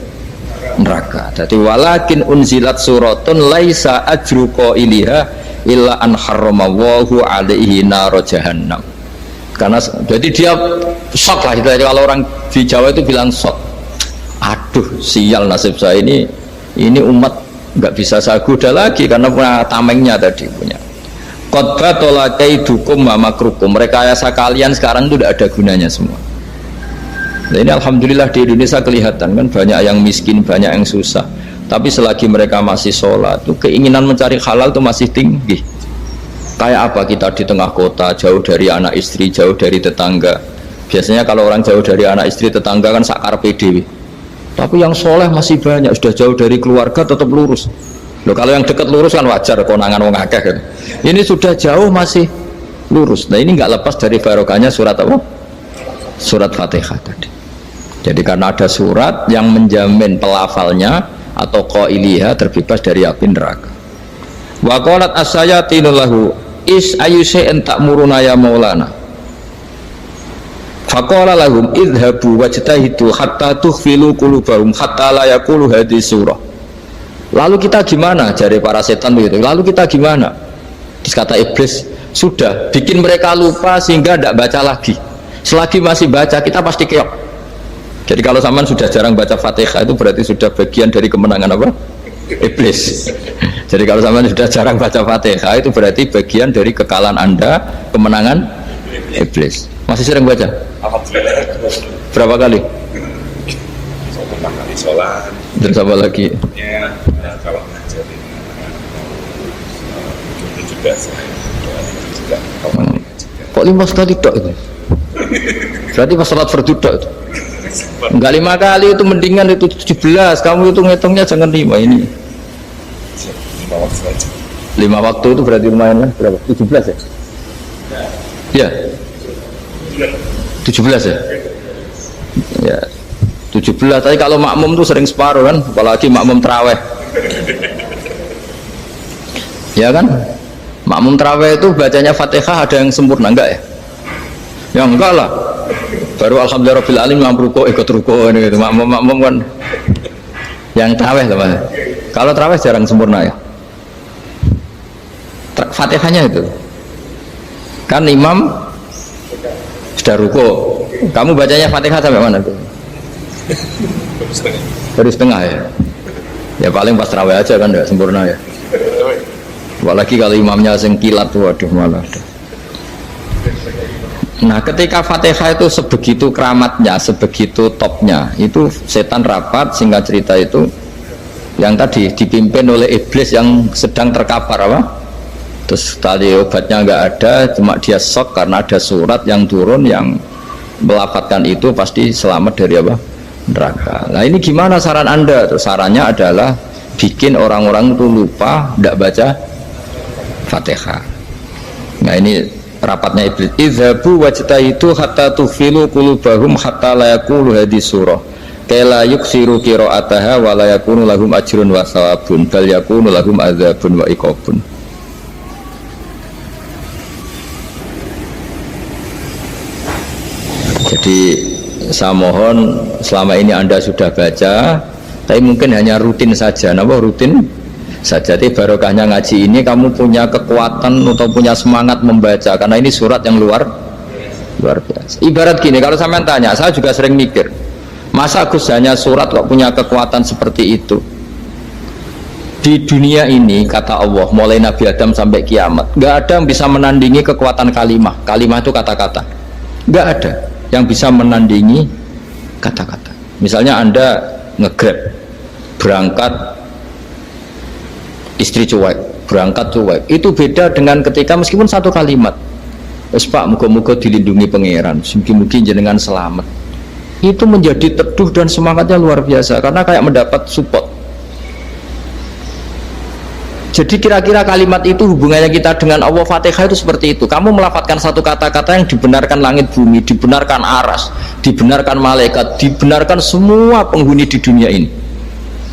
neraka. Jadi walakin unzilat suratun laisa ajruqa iliha illa an harramahu alaihi nar jahannam. Karena jadi dia shock lah, kalau orang di Jawa itu bilang shock. Aduh, sial nasib saya ini umat nggak bisa saya goda lagi karena punya tamengnya tadi punya. Qad tolakaidukum wa makrukum. Rekayasa kalian sekarang itu tidak ada gunanya semua. Nah, ini alhamdulillah di Indonesia kelihatan kan banyak yang miskin, banyak yang susah. Tapi selagi mereka masih sholat, tuh keinginan mencari halal itu masih tinggi. Kayak apa kita di tengah kota, jauh dari anak istri, jauh dari tetangga. Biasanya kalau orang jauh dari anak istri, tetangga kan sakar PDW. Tapi yang soleh masih banyak, sudah jauh dari keluarga tetap lurus. Loh, kalau yang dekat lurus kan wajar, konangan wong akeh kan. Ini sudah jauh masih lurus. Nah ini nggak lepas dari barokahnya surat apa? Surat Fatihah tadi. Jadi karena ada surat yang menjamin pelafalnya atau qailiha terbebas dari api neraka. Wa qalat as-sayatinu lahu is ayyusa'in ta'muruna ya maulana. Faqala lahum idhabu wajtahidu hatta tukhfilu qulubahum hatta la yaqulu hadhihi surah. Lalu kita gimana? Jari para setan begitu. Lalu kita gimana? Terus kata iblis, sudah bikin mereka lupa sehingga tidak baca lagi. Selagi masih baca kita pasti keok. Jadi kalau sampean sudah jarang baca Fatihah itu berarti sudah bagian dari kemenangan apa? Iblis. Jadi kalau sampean sudah jarang baca Fatihah itu berarti bagian dari kekalahan Anda, kemenangan iblis. Masih sering baca? Alhamdulillah. Berapa kali? Pertama kali sholat. Dan sama lagi? Ya, kalau ngajarin itu juga saya juga. Kok 5 kali tok itu? Berarti pas sholat fardu tok itu? Enggak 5 kali itu, mendingan itu 17. Kamu itu ngitungnya jangan 5 ini. 5 waktu saja. 5 waktu itu berarti lumayan kan? Berapa? 17 ya? Ya. 17 ya? Ya 17, tapi kalau makmum tuh sering separuh kan, apalagi makmum terawih. Ya kan? Makmum terawih itu bacanya Fatihah ada yang sempurna enggak ya? Ya enggak lah. Baru alhamdulillah rabbil alamin mampu ruko ikut ruko ini gitu. Makmum kan. Yang tarawih loh Mas. Kalau tarawih jarang sempurna ya. Fatihahnya itu. Kan imam sudah ruko. Kamu bacanya Fatihah sampai mana tuh? Baru setengah ya. Ya paling pas tarawih aja kan enggak sempurna ya. Apalagi kalau imamnya sing kilat, waduh malah. Nah ketika Fatihah itu sebegitu keramatnya, sebegitu topnya, itu setan rapat, singkat cerita itu yang tadi dipimpin oleh iblis yang sedang terkapar apa? Terus tali obatnya nggak ada, cuma dia shock karena ada surat yang turun yang melafatkan itu pasti selamat dari apa? Neraka. Nah ini gimana saran Anda? Terus sarannya adalah bikin orang-orang itu lupa, tidak baca Fatihah. Nah ini rapatnya iblis. Idzabu wajtahidu hatta tufilu qulubahum hatta la yaqulu hadis surah kala yuksiru qira'ataha wa la yakunu lahum ajrun wa thawabun bal yakunu lahum adzabun wa iqabun. Jadi saya mohon selama ini Anda sudah baca tapi mungkin hanya rutin saja. Napa rutin saja? Jadi barokahnya ngaji ini kamu punya kekuatan atau punya semangat membaca karena ini surat yang luar biasa. Ibarat gini, kalau sampean tanya, saya juga sering mikir, masa Gus hanya surat kok punya kekuatan seperti itu? Di dunia ini kata Allah, mulai Nabi Adam sampai kiamat, nggak ada yang bisa menandingi kekuatan kalimah. Kalimah itu kata-kata, nggak ada yang bisa menandingi kata-kata. Misalnya Anda nge-grab berangkat, istri cuek, berangkat cuek, itu beda dengan ketika meskipun satu kalimat, wes Pak, muga-muga dilindungi pangeran, mungkin jenengan selamat, itu menjadi teduh dan semangatnya luar biasa karena kayak mendapat support. Jadi kira-kira kalimat itu hubungannya kita dengan Allah. Fatihah itu seperti itu, kamu melafadzkan satu kata-kata yang dibenarkan langit bumi, dibenarkan aras, dibenarkan malaikat, dibenarkan semua penghuni di dunia ini,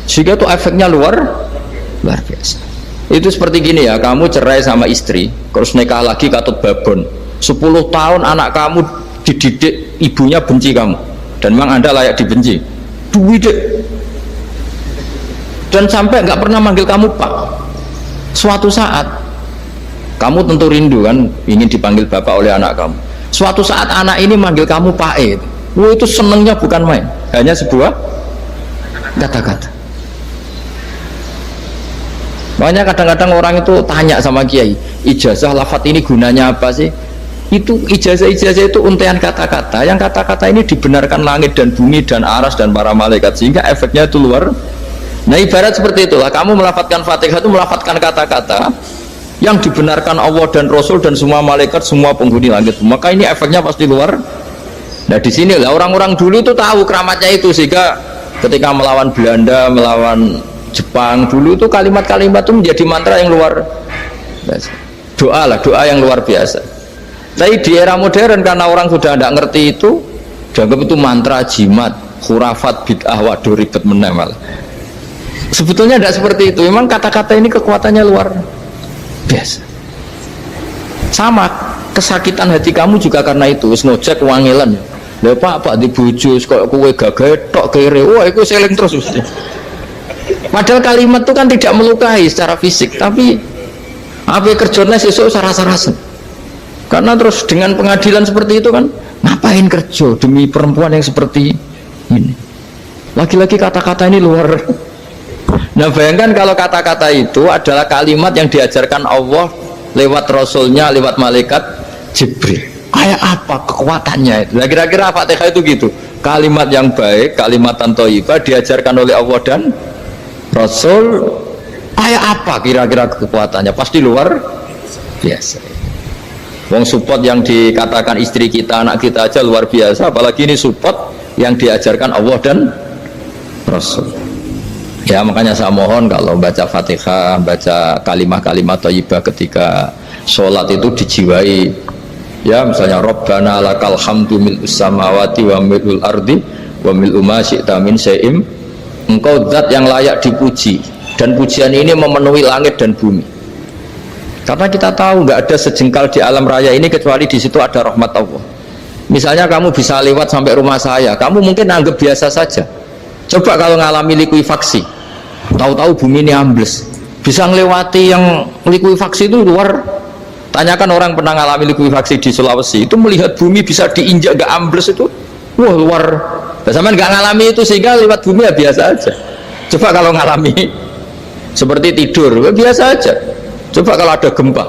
sehingga itu efeknya luar biasa. Itu seperti gini ya, kamu cerai sama istri terus nikah lagi katut babon 10 tahun anak kamu dididik ibunya benci kamu dan memang Anda layak dibenci dan sampai nggak pernah manggil kamu Pak. Suatu saat kamu tentu rindu kan ingin dipanggil bapak oleh anak kamu. Suatu saat anak ini manggil kamu Pak itu senengnya bukan main, hanya sebuah kata-kata. Makanya kadang-kadang orang itu tanya sama kiai, ijazah lafadz ini gunanya apa sih? Itu ijazah itu untaian kata-kata, yang kata-kata ini dibenarkan langit dan bumi dan aras dan para malaikat, sehingga efeknya itu luar. Nah ibarat seperti itulah, kamu melafadzkan Fatihah itu melafadzkan kata-kata yang dibenarkan Allah dan Rasul dan semua malaikat, semua penghuni langit, maka ini efeknya pasti luar. Nah di sini lah orang-orang dulu itu tahu keramatnya itu, sehingga ketika melawan Belanda, melawan Jepang dulu itu kalimat-kalimat itu menjadi mantra yang luar biasa. Doa yang luar biasa. Tapi di era modern karena orang sudah tidak ngerti itu, dianggap itu mantra, jimat, khurafat, bid'ah, waduh ribet meneh malah. Sebetulnya tidak seperti itu. Memang kata-kata ini kekuatannya luar biasa. Sama kesakitan hati kamu juga karena itu. Wis ngojek wangilan. Lha Pak di bojo kok kowe gagah tok kere. Wah, iku seling terus mesti. Padahal kalimat itu kan tidak melukai secara fisik, tapi apa kerjanya sesuk sarasa-rasen. Karena terus dengan pengadilan seperti itu kan, ngapain kerja demi perempuan yang seperti ini? Lagi-lagi kata-kata ini luar. Nah bayangkan kalau kata-kata itu adalah kalimat yang diajarkan Allah lewat Rasulnya, lewat malaikat Jibril. Kayak apa kekuatannya itu? Nah, kira-kira Fatihah itu gitu. Kalimat yang baik, kalimatan thayyibah diajarkan oleh Allah dan Rasul. Kayak apa kira-kira kekuatannya? Pasti luar biasa. Wong support yang dikatakan istri kita, anak kita aja luar biasa, apalagi ini support yang diajarkan Allah dan Rasul. Ya makanya saya mohon kalau baca Fatihah, baca kalimat-kalimat thayyibah ketika sholat itu dijiwai. Ya misalnya Rabbana lakal hamdu mil'us samawati wa mil'ul ardi wa mil'u ma syi'ta min syai'im. Engkau zat yang layak dipuji, dan pujian ini memenuhi langit dan bumi. Karena kita tahu nggak ada sejengkal di alam raya ini kecuali di situ ada rahmat Allah. Misalnya kamu bisa lewat sampai rumah saya, kamu mungkin anggap biasa saja. Coba kalau ngalami likuifaksi, tahu-tahu bumi ini ambles, bisa ngelewati yang likuifaksi itu luar. Tanyakan orang pernah ngalami likuifaksi di Sulawesi, itu melihat bumi bisa diinjak gak ambles itu, wah luar. Sama nggak ngalami itu sehingga lewat bumi ya biasa aja. Coba kalau ngalami seperti tidur, ya biasa aja. Coba kalau ada gempa,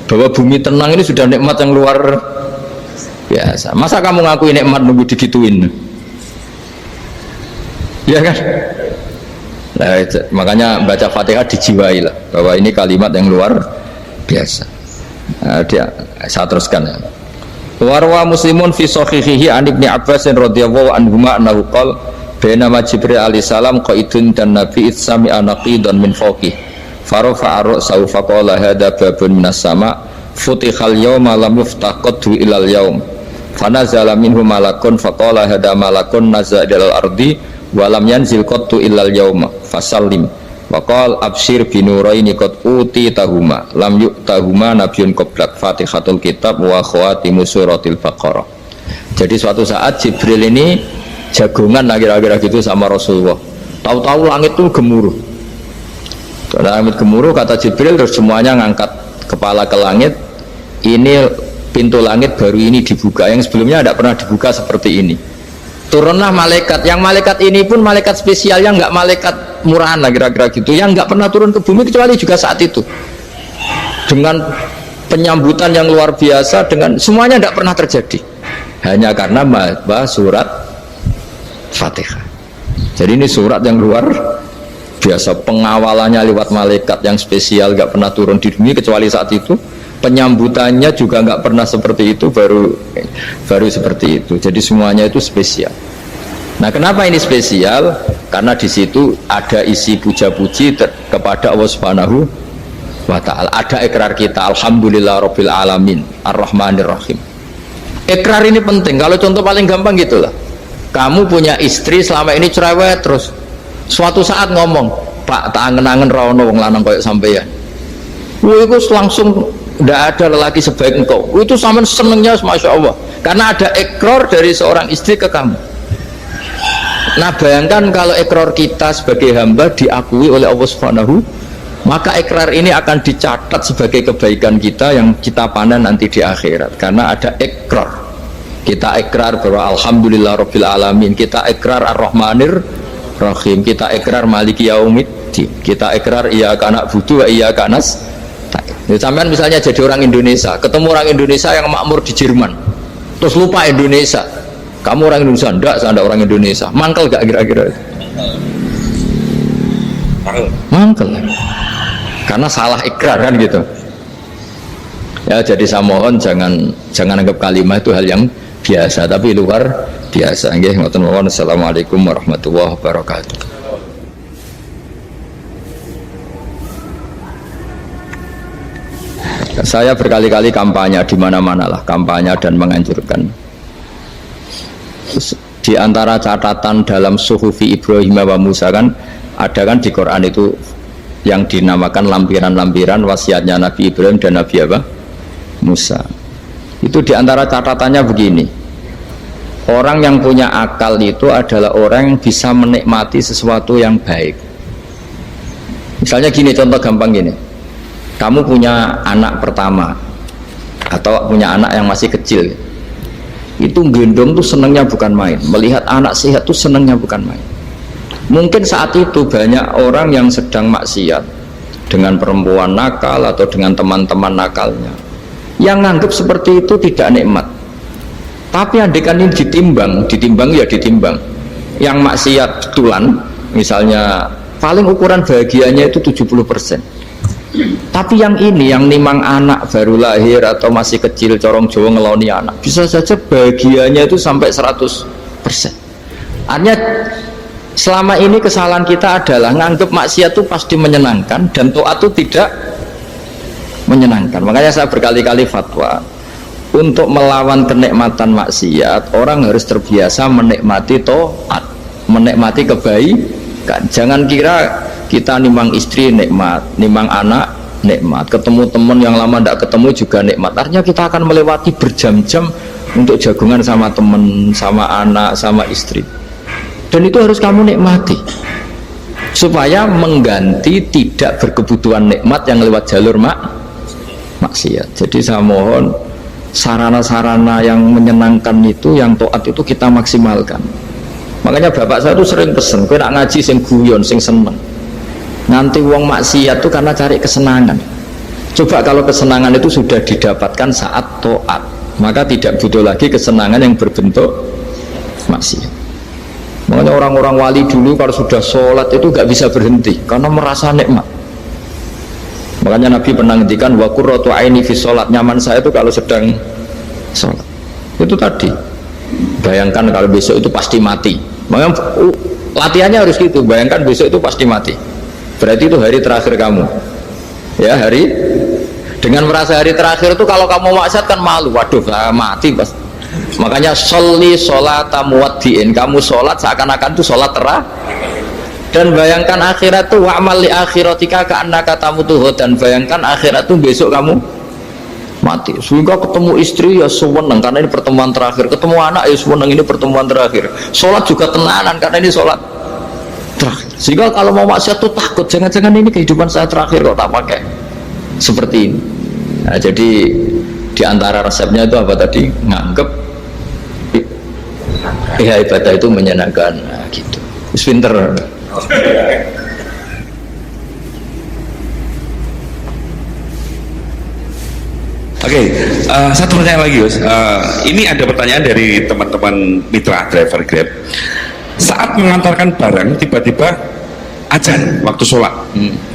bahwa bumi tenang ini sudah nikmat yang luar biasa. Masa kamu ngakui nikmat nunggu digituin? Ya kan? Nah, makanya baca Fatihah dijiwai lah bahwa ini kalimat yang luar biasa. Nah, saya teruskan ya. Warwa Muslimun fi sahihihi an Ibnu Abbas radhiyallahu anhuma annahu qala bainama Jibril alaihi salam qaidun dan Nabi itsami anaqidan min fawqi farafa ra'sahu faqala hadza babun minas sama futihal yawma lam yuftaqadu ilal yaum fanazala minhu malakun faqala hadza malakun nazala ilal ardi wa lam yanzil qattu ilal yauma fasallim waqal absyir binuraini qad utitahuma lam yu'tahuma nabiyyun qablak Fatihatul kitab wa khawatimu suratil Baqarah. Jadi suatu saat Jibril ini jagongan kira-kira gitu sama Rasulullah, tahu-tahu langit itu gemuruh. Langit gemuruh kata Jibril, terus semuanya ngangkat kepala ke langit. Ini pintu langit baru ini dibuka, yang sebelumnya tidak pernah dibuka seperti ini. Turunlah malaikat, yang malaikat ini pun malaikat spesial, yang nggak malaikat murahan lah kira-kira gitu, yang nggak pernah turun ke bumi kecuali juga saat itu, dengan penyambutan yang luar biasa, dengan semuanya tidak pernah terjadi hanya karena bahas surat Fatihah. Jadi ini surat yang luar biasa, pengawalannya lewat malaikat yang spesial, nggak pernah turun di bumi kecuali saat itu, penyambutannya juga nggak pernah seperti itu, baru seperti itu. Jadi semuanya itu spesial. Nah, kenapa ini spesial? Karena di situ ada isi puja-puji kepada Allah Subhanahu wa ta'ala. Ada ikrar kita, alhamdulillah rabbil alamin ar-rahmanir rahim. Ikrar ini penting. Kalau contoh paling gampang gitulah, kamu punya istri selama ini cerewet terus, suatu saat ngomong, Pak, tak angen-angen rawono wong lanang koyo sampeyan. Itu langsung tidak ada lelaki sebaik engkau. Itu sama senengnya, masya Allah, karena ada ikrar dari seorang istri ke kamu. Nah, bayangkan kalau ikrar kita sebagai hamba diakui oleh Allah Subhanahu, maka ikrar ini akan dicatat sebagai kebaikan kita yang kita panen nanti di akhirat, karena ada ikrar. Kita ikrar bahwa alhamdulillah rabbil alamin, kita ikrar ar-rahmanir rahim, kita ikrar maliki yaumiddin, kita ikrar iyyaka na'budu wa iyyaka nasta'in. Sampean misalnya jadi orang Indonesia, ketemu orang Indonesia yang makmur di Jerman, terus lupa Indonesia. Kamu orang Indonesia? Enggak, saya enggak orang Indonesia. Mangkel gak kira-kira? Mangkel. Karena salah ikrar kan gitu. Ya, jadi saya mohon jangan anggap kalimat itu hal yang biasa, tapi luar biasa. Nggih, ngoten mawon. Assalamualaikum warahmatullahi wabarakatuh. Saya berkali-kali kampanye di mana-mana lah, kampanye dan menganjurkan. Di antara catatan dalam Suhufi Ibrahim wa Musa kan ada kan di Quran itu yang dinamakan lampiran-lampiran wasiatnya Nabi Ibrahim dan Nabi apa? Musa. Itu di antara catatannya begini. Orang yang punya akal itu adalah orang yang bisa menikmati sesuatu yang baik. Misalnya gini, contoh gampang gini. Kamu punya anak pertama atau punya anak yang masih kecil, itu gendong tuh senangnya bukan main, melihat anak sehat tuh senangnya bukan main. Mungkin saat itu banyak orang yang sedang maksiat dengan perempuan nakal atau dengan teman-teman nakalnya, yang nganggap seperti itu tidak nikmat. Tapi andaikan ini ditimbang ya ditimbang, yang maksiat betulan misalnya paling ukuran bahagianya itu 70%. Tapi yang ini, yang nimang anak baru lahir atau masih kecil, corong Jawa ngeloni anak, bisa saja bahagianya itu sampai 100%. Artinya selama ini kesalahan kita adalah nganggap maksiat itu pasti menyenangkan dan taat itu tidak menyenangkan. Makanya saya berkali-kali fatwa, untuk melawan kenikmatan maksiat, orang harus terbiasa menikmati taat, menikmati kebaikan. Jangan kira kita nimang istri nikmat, nimang anak nikmat, ketemu teman yang lama tidak ketemu juga nikmat. Artinya kita akan melewati berjam-jam untuk jagungan sama teman, sama anak, sama istri. dan itu harus kamu nikmati supaya mengganti tidak berkebutuhan nikmat yang lewat jalur maksiat. Jadi saya mohon sarana-sarana yang menyenangkan itu, yang taat itu kita maksimalkan. Makanya bapak saya tuh sering pesen, kowe nak ngaji sing guyon, sing seneng. Nanti wong maksiat tuh karena cari kesenangan. Coba kalau kesenangan itu sudah didapatkan saat taat, maka tidak butuh lagi kesenangan yang berbentuk maksiat. Makanya orang-orang wali dulu kalau sudah sholat itu gak bisa berhenti karena merasa nikmat. Makanya Nabi pernah ngendikan wa qurratu aini fi sholat, nyaman saya itu kalau sedang sholat. Itu tadi. Bayangkan kalau besok itu pasti mati. Makanya latihannya harus gitu. Bayangkan besok itu pasti mati. Berarti itu hari terakhir kamu. Ya, hari dengan merasa hari terakhir itu kalau kamu maksiat kan malu. Waduh, mati pas. Makanya sholli sholata muwaddiin, kamu sholat seakan-akan itu sholat terakhir. Dan bayangkan akhirat itu wa'mal li akhiratika ka'annaka tamutuhu, dan bayangkan akhirat itu besok kamu mati. Sehingga ketemu istri ya seneng karena ini pertemuan terakhir, ketemu anak ya seneng ini pertemuan terakhir, sholat juga tenanan karena ini sholat terakhir. Sehingga kalau mau maksiat tuh takut, jangan-jangan ini kehidupan saya terakhir kok tak pakai seperti ini. Nah, jadi diantara resepnya itu apa tadi? Nganggep ya ibadah itu menyenangkan. Nah, gitu. Pinter. Oke, satu pertanyaan lagi, Gus. Ini ada pertanyaan dari teman-teman mitra driver Grab. Saat mengantarkan barang, tiba-tiba azan waktu sholat,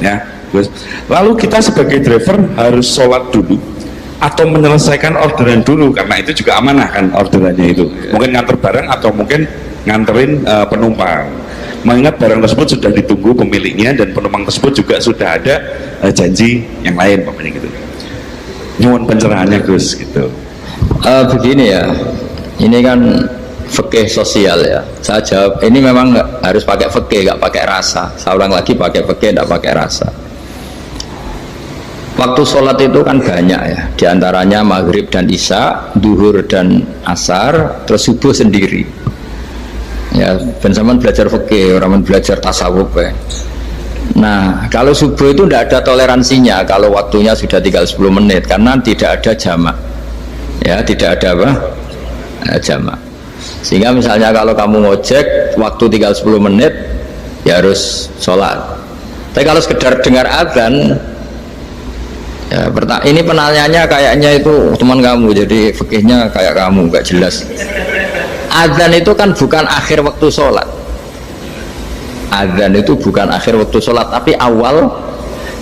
ya, Gus. Lalu kita sebagai driver harus sholat dulu atau menyelesaikan orderan dulu, karena itu juga amanah kan orderannya itu. Mungkin nganter barang atau mungkin nganterin penumpang. Mengingat barang tersebut sudah ditunggu pemiliknya dan penumpang tersebut juga sudah ada janji yang lain, pokoknya gitu. Nyuwun pencerahannya, Gus, gitu. Begini ya, ini kan fikih sosial ya. Saya jawab, ini memang harus pakai fikih, nggak pakai rasa. Saya ulang lagi, pakai fikih, nggak pakai rasa. Waktu sholat itu kan banyak ya, diantaranya maghrib dan isya, duhur dan asar, terus subuh sendiri. Ya, ben sampean belajar fikih, orang belajar tasawuf ya. Nah, kalau subuh itu tidak ada toleransinya kalau waktunya sudah tinggal 10 menit karena tidak ada jamak. Ya, tidak ada apa? Jamak. Sehingga misalnya kalau kamu ngojek waktu tinggal 10 menit ya harus sholat. Tapi kalau sekedar dengar azan ya, ini penanyanya kayaknya itu teman kamu, jadi fikihnya kayak kamu, nggak jelas. Azan itu kan bukan akhir waktu sholat. Azan itu bukan akhir waktu sholat, tapi awal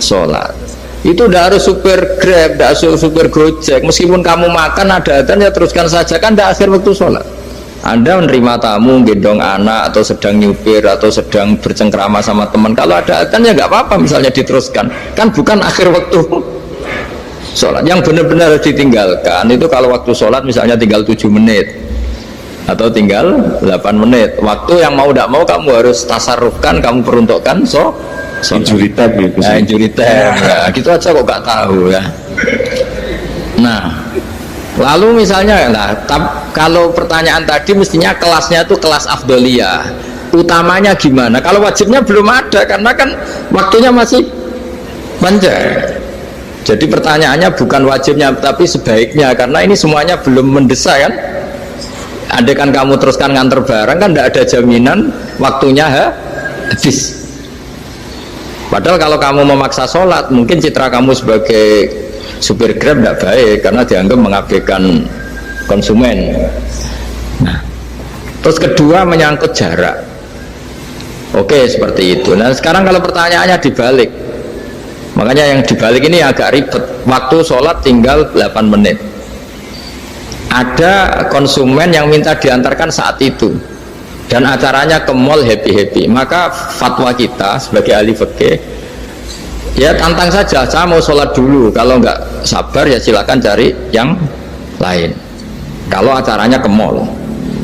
sholat. Itu tidak harus supir Grab, tidak harus supir Gojek. Meskipun kamu makan ada azan ya teruskan saja, kan tidak akhir waktu sholat. Anda menerima tamu, gendong anak, atau sedang nyupir, atau sedang bercengkrama sama teman. Kalau ada azan ya nggak apa-apa, misalnya diteruskan. Kan bukan akhir waktu sholat. Yang benar-benar ditinggalkan itu kalau waktu sholat misalnya tinggal 7 menit atau tinggal 8 menit, waktu yang mau tidak mau kamu harus tasarrufkan, kamu peruntukkan injury time gitu. Nah, injury time ya, gitu aja kok gak tahu ya. Nah, lalu misalnya kalau pertanyaan tadi mestinya kelasnya itu kelas afdoliyah, utamanya gimana? Kalau wajibnya belum ada karena kan waktunya masih panjang. Jadi pertanyaannya bukan wajibnya tapi sebaiknya, karena ini semuanya belum mendesak kan. Andai kan kamu teruskan nganter barang kan tidak ada jaminan waktunya habis. Padahal kalau kamu memaksa sholat, mungkin citra kamu sebagai supir Grab tidak baik karena dianggap mengabaikan konsumen. Nah, terus kedua menyangkut jarak. Oke, seperti itu. Nah, sekarang kalau pertanyaannya dibalik, makanya yang dibalik ini agak ribet. Waktu sholat tinggal 8 menit. Ada konsumen yang minta diantarkan saat itu dan acaranya ke mall happy-happy, maka fatwa kita sebagai ahli fikih ya tantang saja, saya mau sholat dulu, kalau nggak sabar ya silakan cari yang lain kalau acaranya ke mall.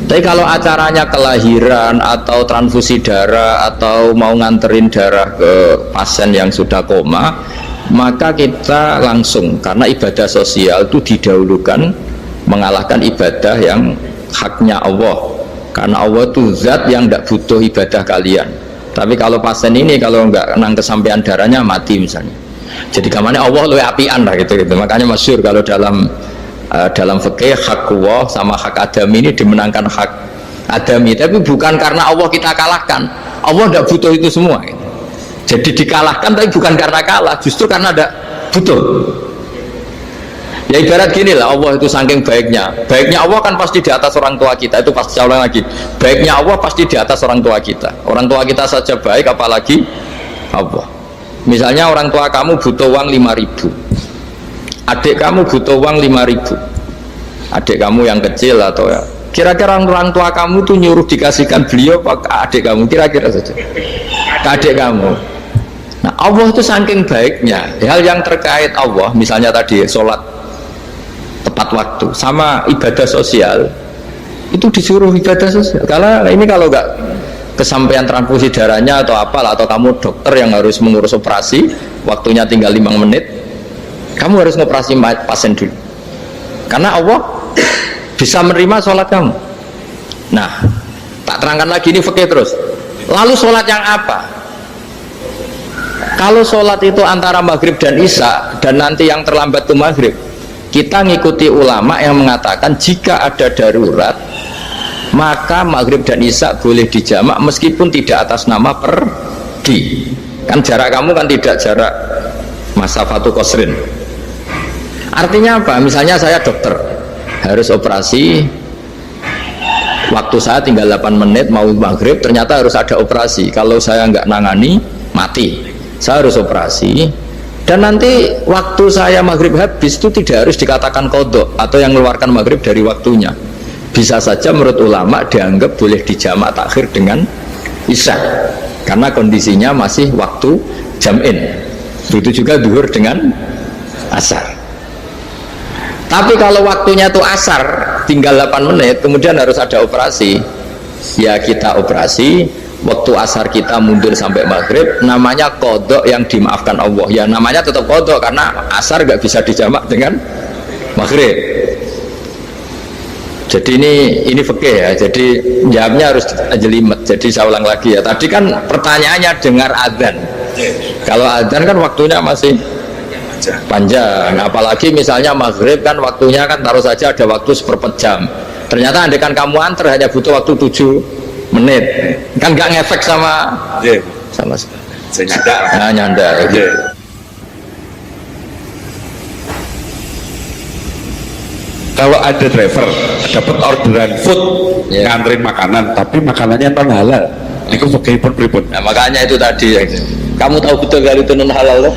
Tapi kalau acaranya kelahiran atau transfusi darah atau mau nganterin darah ke pasien yang sudah koma, maka kita langsung, karena ibadah sosial itu didahulukan mengalahkan ibadah yang haknya Allah. karena Allah itu zat yang tidak butuh ibadah kalian. Tapi kalau pasien ini kalau nggak nang kesampaian darahnya mati misalnya, jadi kamarnya Allah lebih apian lah gitu. Makanya masyhur kalau dalam fikih hak Allah sama hak adami ini dimenangkan hak adami, tapi bukan karena Allah kita kalahkan. Allah tidak butuh itu semua gitu. Jadi dikalahkan tapi bukan karena kalah, justru karena tidak butuh. Ya ibarat gini lah, Allah itu saking baiknya Allah kan pasti di atas orang tua kita. Itu pasti, saya ulang lagi, baiknya Allah pasti di atas orang tua kita. Orang tua kita saja baik, apalagi Allah. Misalnya orang tua kamu butuh uang 5.000, adik kamu butuh uang 5.000, adik kamu yang kecil atau ya, kira-kira orang tua kamu tuh nyuruh dikasihkan beliau ke adik kamu, kira-kira saja ke adik kamu. Nah Allah itu saking baiknya, hal yang terkait Allah, misalnya tadi sholat tepat waktu sama ibadah sosial, itu disuruh ibadah sosial. Karena ini kalau nggak kesampaian transfusi darahnya atau apalah, atau kamu dokter yang harus mengurus operasi, waktunya tinggal 5 menit, kamu harus ngoperasi pasien dulu, karena Allah bisa menerima sholat kamu. Nah tak terangkan lagi, ini fikih terus. Lalu sholat yang apa? Kalau sholat itu antara maghrib dan isya, dan nanti yang terlambat itu maghrib, kita ngikuti ulama yang mengatakan jika ada darurat maka maghrib dan isya boleh dijamak meskipun tidak atas nama pergi. Kan jarak kamu kan tidak jarak masafatu qasrin. Artinya apa? Misalnya saya dokter harus operasi, waktu saya tinggal 8 menit mau maghrib, ternyata harus ada operasi. Kalau saya nggak nangani mati, saya harus operasi. Dan nanti waktu saya maghrib habis itu tidak harus dikatakan qadha atau yang mengeluarkan maghrib dari waktunya. Bisa saja menurut ulama dianggap boleh dijamak takhir dengan isya, karena kondisinya masih waktu jam'in. Begitu juga zuhur dengan asar. Tapi kalau waktunya itu asar, tinggal 8 menit, kemudian harus ada operasi, ya kita operasi. Waktu asar kita mundur sampai maghrib, namanya qadha yang dimaafkan Allah. Ya namanya tetap qadha karena asar gak bisa dijamak dengan maghrib. Jadi ini fikih ya. Jadi jawabnya harus jelimet. Jadi saya ulang lagi ya. Tadi kan pertanyaannya dengar adzan. Kalau adzan kan waktunya masih panjang. Apalagi misalnya maghrib kan waktunya kan taruh saja ada waktu 1/4 jam. Ternyata andekan kamu antar hanya butuh waktu 7 menit, kan nggak ngefek sama sama nyanda. Kalau ada driver dapat orderan food, nganterin makanan tapi makanannya non halal, itu pakai pripun. Nah makanya itu tadi, kamu tahu betul kalau itu non halal loh?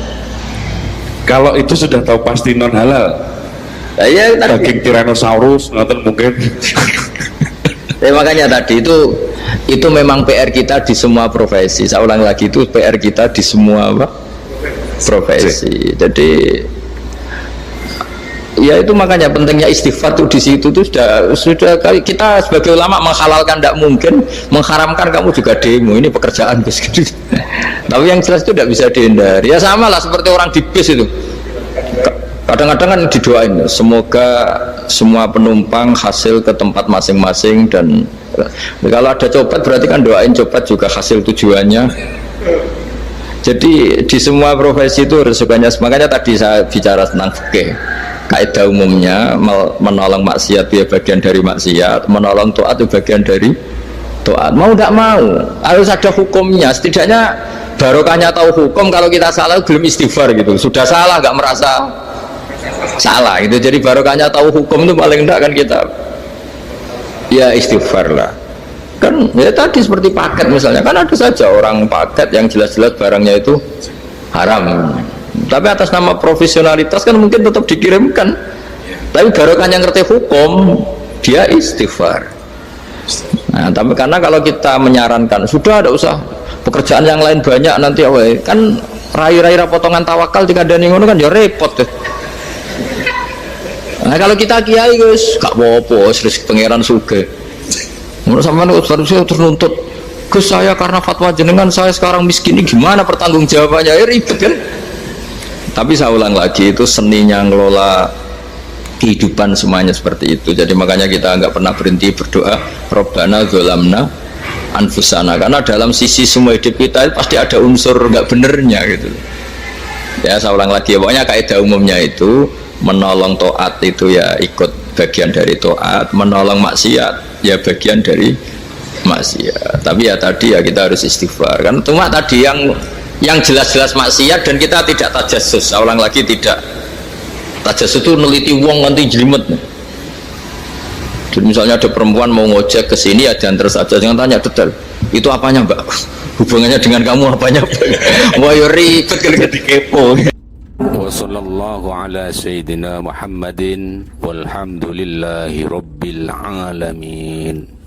Kalau itu sudah tahu pasti non halal. Nah, iya, daging Tyrannosaurus nonton mungkin. Ya, makanya tadi itu memang PR kita di semua profesi. Saya ulang lagi, itu PR kita di semua profesi. Jadi ya itu makanya pentingnya istighfar tuh di situ tuh sudah kita sebagai ulama menghalalkan tidak mungkin, mengharamkan kamu juga demo. Ini pekerjaan bis gitu. Tapi yang jelas itu tidak bisa dihindari. Ya sama lah seperti orang di bis itu. Kadang-kadang kan didoain semoga semua penumpang hasil ke tempat masing-masing, dan kalau ada copet berarti kan doain copet juga hasil tujuannya. Jadi di semua profesi itu resikonya. Makanya tadi saya bicara tentang fikih, kaidah umumnya menolong maksiat itu bagian dari maksiat, menolong taat itu bagian dari taat. Mau tidak mau harus ada hukumnya. Setidaknya barokahnya tahu hukum. Kalau kita salah belum istighfar gitu, sudah salah nggak merasa salah gitu. Jadi barokahnya tahu hukum itu paling enggak kan kita ya istighfar lah. Kan ya tadi seperti paket misalnya, kan ada saja orang paket yang jelas-jelas barangnya itu haram, tapi atas nama profesionalitas kan mungkin tetap dikirimkan, tapi barokahnya ngerti hukum dia istighfar. Nah tapi karena kalau kita menyarankan sudah ada usah pekerjaan yang lain banyak nanti kan rai-rai potongan tawakal jika ada ngono kan ya repot tuh. Nah kalau kita kiai guys gak apa-apa, serius pangeran suge. Menurut sampean harusnya terus nuntut Gus, saya karena fatwa jenengan saya sekarang miskin, ini gimana pertanggung jawabannya? Ya ribet kan. Tapi saya ulang lagi, itu seninya ngelola kehidupan semuanya seperti itu. Jadi makanya kita nggak pernah berhenti berdoa Rabbana dzolamna anfusana, karena dalam sisi semua hidup kita itu pasti ada unsur nggak benernya gitu. Ya saya ulang lagi, pokoknya kaidah umumnya itu menolong taat itu ya ikut bagian dari taat, menolong maksiat ya bagian dari maksiat. Tapi ya tadi ya kita harus istighfar kan, cuma tadi yang jelas-jelas maksiat dan kita tidak tajassus. Saya ulang lagi, tidak tajassus itu neliti wong nanti jelimet. Jadi misalnya ada perempuan mau ngojek ke sini ya jangan terus aja, jangan tanya detail itu apanya mbak, hubungannya dengan kamu apanya. Wah ya ribet kalau jadi kepo. Wassallallahu ala sayyidina Muhammadin walhamdulillahi rabbil alamin.